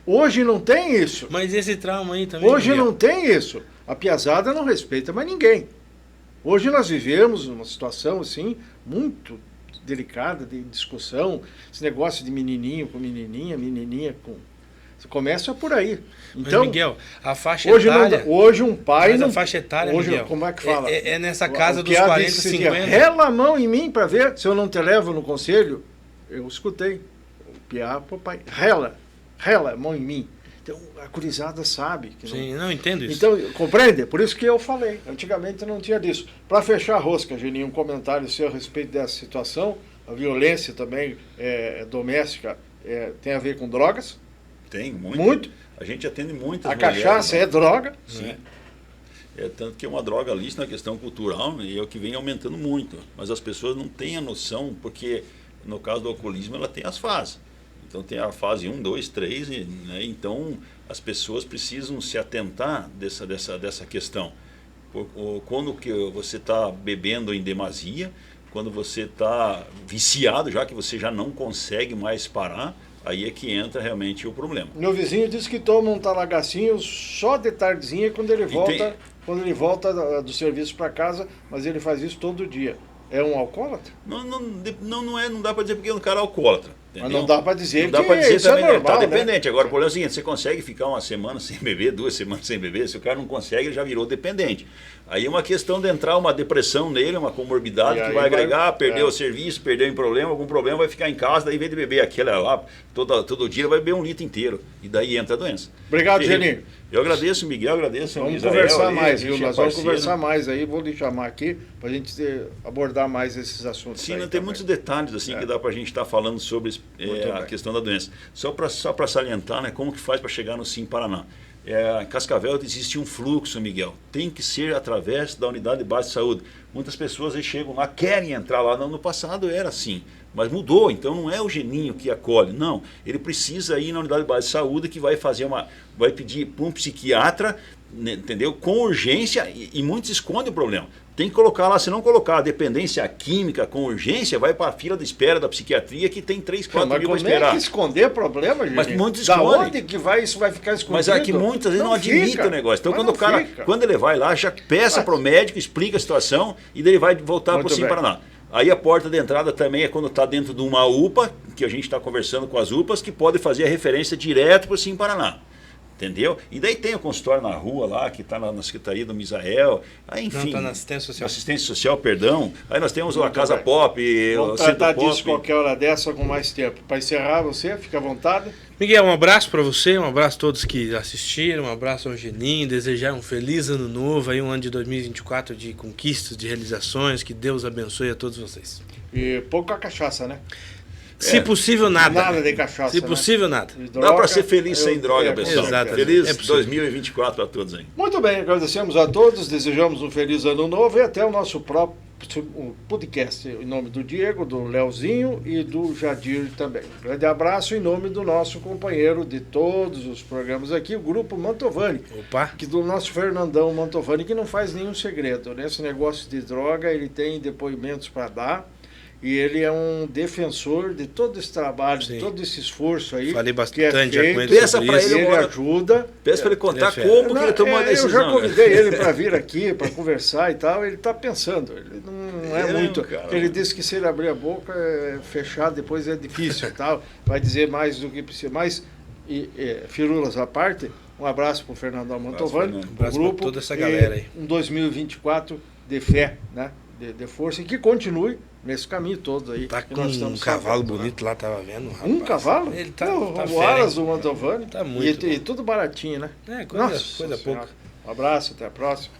Hoje não tem isso. Mas esse trauma aí também... Hoje não tem isso. A piazada não respeita mais ninguém. Hoje nós vivemos uma situação assim muito delicada de discussão, esse negócio de menininho com menininha, menininha com... Você começa por aí. Então, mas, Miguel, a faixa etária... Hoje um pai... Mas não, a faixa etária, hoje, Miguel, como é que fala? É nessa casa dos 40, 50... Rela a mão em mim para ver se eu não te levo no conselho. Eu escutei. O piá, papai, rela a mão em mim. Então, a gurizada sabe. Que Sim, não entendo isso. Então, compreende? Por isso que eu falei. Antigamente não tinha disso. Para fechar a rosca, Geninho, um comentário seu a respeito dessa situação. A violência também doméstica tem a ver com drogas? Tem, muito. Muito. A gente atende muitas A mulheres, cachaça né? é droga. Sim. Tanto que é uma droga lícita na questão cultural, né, e é o que vem aumentando muito. Mas as pessoas não têm a noção, porque no caso do alcoolismo ela tem as fases. Então tem a fase 1, 2, 3, né, então as pessoas precisam se atentar dessa questão. Quando que você está bebendo em demasia, quando você está viciado, já que você já não consegue mais parar, aí é que entra realmente o problema. Meu vizinho disse que toma um talagacinho só de tardezinha quando ele volta do serviço para casa, mas ele faz isso todo dia. É um alcoólatra? Não dá para dizer porque o cara é alcoólatra. Entendeu? Mas não dá para dizer não dá pra dizer isso também, é normal, tá dependente. né? Agora, o problema é o seguinte, você consegue ficar uma semana sem beber, 2 semanas sem beber, se o cara não consegue, ele já virou dependente. Aí é uma questão de entrar uma depressão nele, uma comorbidade que vai agregar, perder o serviço, perder um problema, algum problema, vai ficar em casa, daí em vez de beber aquela lá, todo dia vai beber 1 litro inteiro. E daí entra a doença. Obrigado, Geninho. Eu agradeço, Miguel, agradeço ao Vamos Israel, conversar aí, mais, viu? Nós vamos parceiro. conversar mais aí, vou lhe chamar aqui para a gente abordar mais esses assuntos. Sim, aí tem também. muitos detalhes assim que dá para a gente estar falando sobre a questão da doença. Só para salientar, né, como que faz para chegar no Sim Paraná. Em Cascavel existe um fluxo, Miguel. Tem que ser através da unidade de base de saúde. Muitas pessoas aí chegam lá, querem entrar lá. No passado era assim, mas mudou. Então não é o Geninho que acolhe, não. Ele precisa ir na unidade de base de saúde que vai pedir para um psiquiatra, né, entendeu? Com urgência, e muitos escondem o problema. Tem que colocar lá, se não colocar a dependência química com urgência, vai para a fila de espera da psiquiatria que tem 3, 4 mil para esperar. Mas como é que esconder problema, gente? Mas muitos da escondem. onde que isso vai ficar escondido? Mas aqui muitas vezes não admite o negócio. Então quando ele vai lá, já peça para o médico, explica a situação e daí ele vai voltar para o Sim Paraná. Aí a porta de entrada também é quando está dentro de uma UPA, que a gente está conversando com as UPAs, que pode fazer a referência direto para o Sim Paraná. Entendeu? E daí tem o consultório na rua lá, que está na Secretaria do Misael. Aí, enfim. Não, está na assistência social. Assistência social, perdão. Aí nós temos a Casa Pop. Vamos tratar disso qualquer hora dessa com mais tempo. Para encerrar, você, fica à vontade. Miguel, um abraço para você, um abraço a todos que assistiram, um abraço ao Geninho, desejar um feliz ano novo, aí um ano de 2024 de conquistas, de realizações, que Deus abençoe a todos vocês. E pouca cachaça, né? Se possível, nada. Nada de cachaça. Se possível, nada. Dá para ser feliz sem droga, pessoal. Exatamente. Feliz 2024 a todos aí. Muito bem, agradecemos a todos, desejamos um feliz ano novo e até o nosso próprio podcast. Em nome do Diego, do Leozinho e do Jadir também. Um grande abraço em nome do nosso companheiro de todos os programas aqui, o Grupo Mantovani. Opa! Que do nosso Fernandão Mantovani, que não faz nenhum segredo. Nesse negócio de droga, ele tem depoimentos para dar. E ele é um defensor de todo esse trabalho, Sim. de todo esse esforço aí. Falei bastante que é feito, já com ele Peça sobre para isso. ele ajuda. Peça para ele contar Ele é como que ele tomou a decisão. Eu já convidei ele para vir aqui, para conversar e tal. Ele está pensando. Ele não é muito. Cara, ele disse que se ele abrir a boca, fechar depois é difícil e tal. Vai dizer mais do que precisa. Mas, firulas à parte, um abraço para o Fernandão Mantovani, Um abraço o grupo. para toda essa galera aí. Um 2024 de fé, né? De força e que continue nesse caminho todo aí. Tá com um cavalo bonito lá, tava vendo. Rapaz. Um cavalo? Ele tá, não, tá o Aras do Mantovani. Tá muito. E tudo baratinho, né? É, coisa pouca. Um abraço, até a próxima.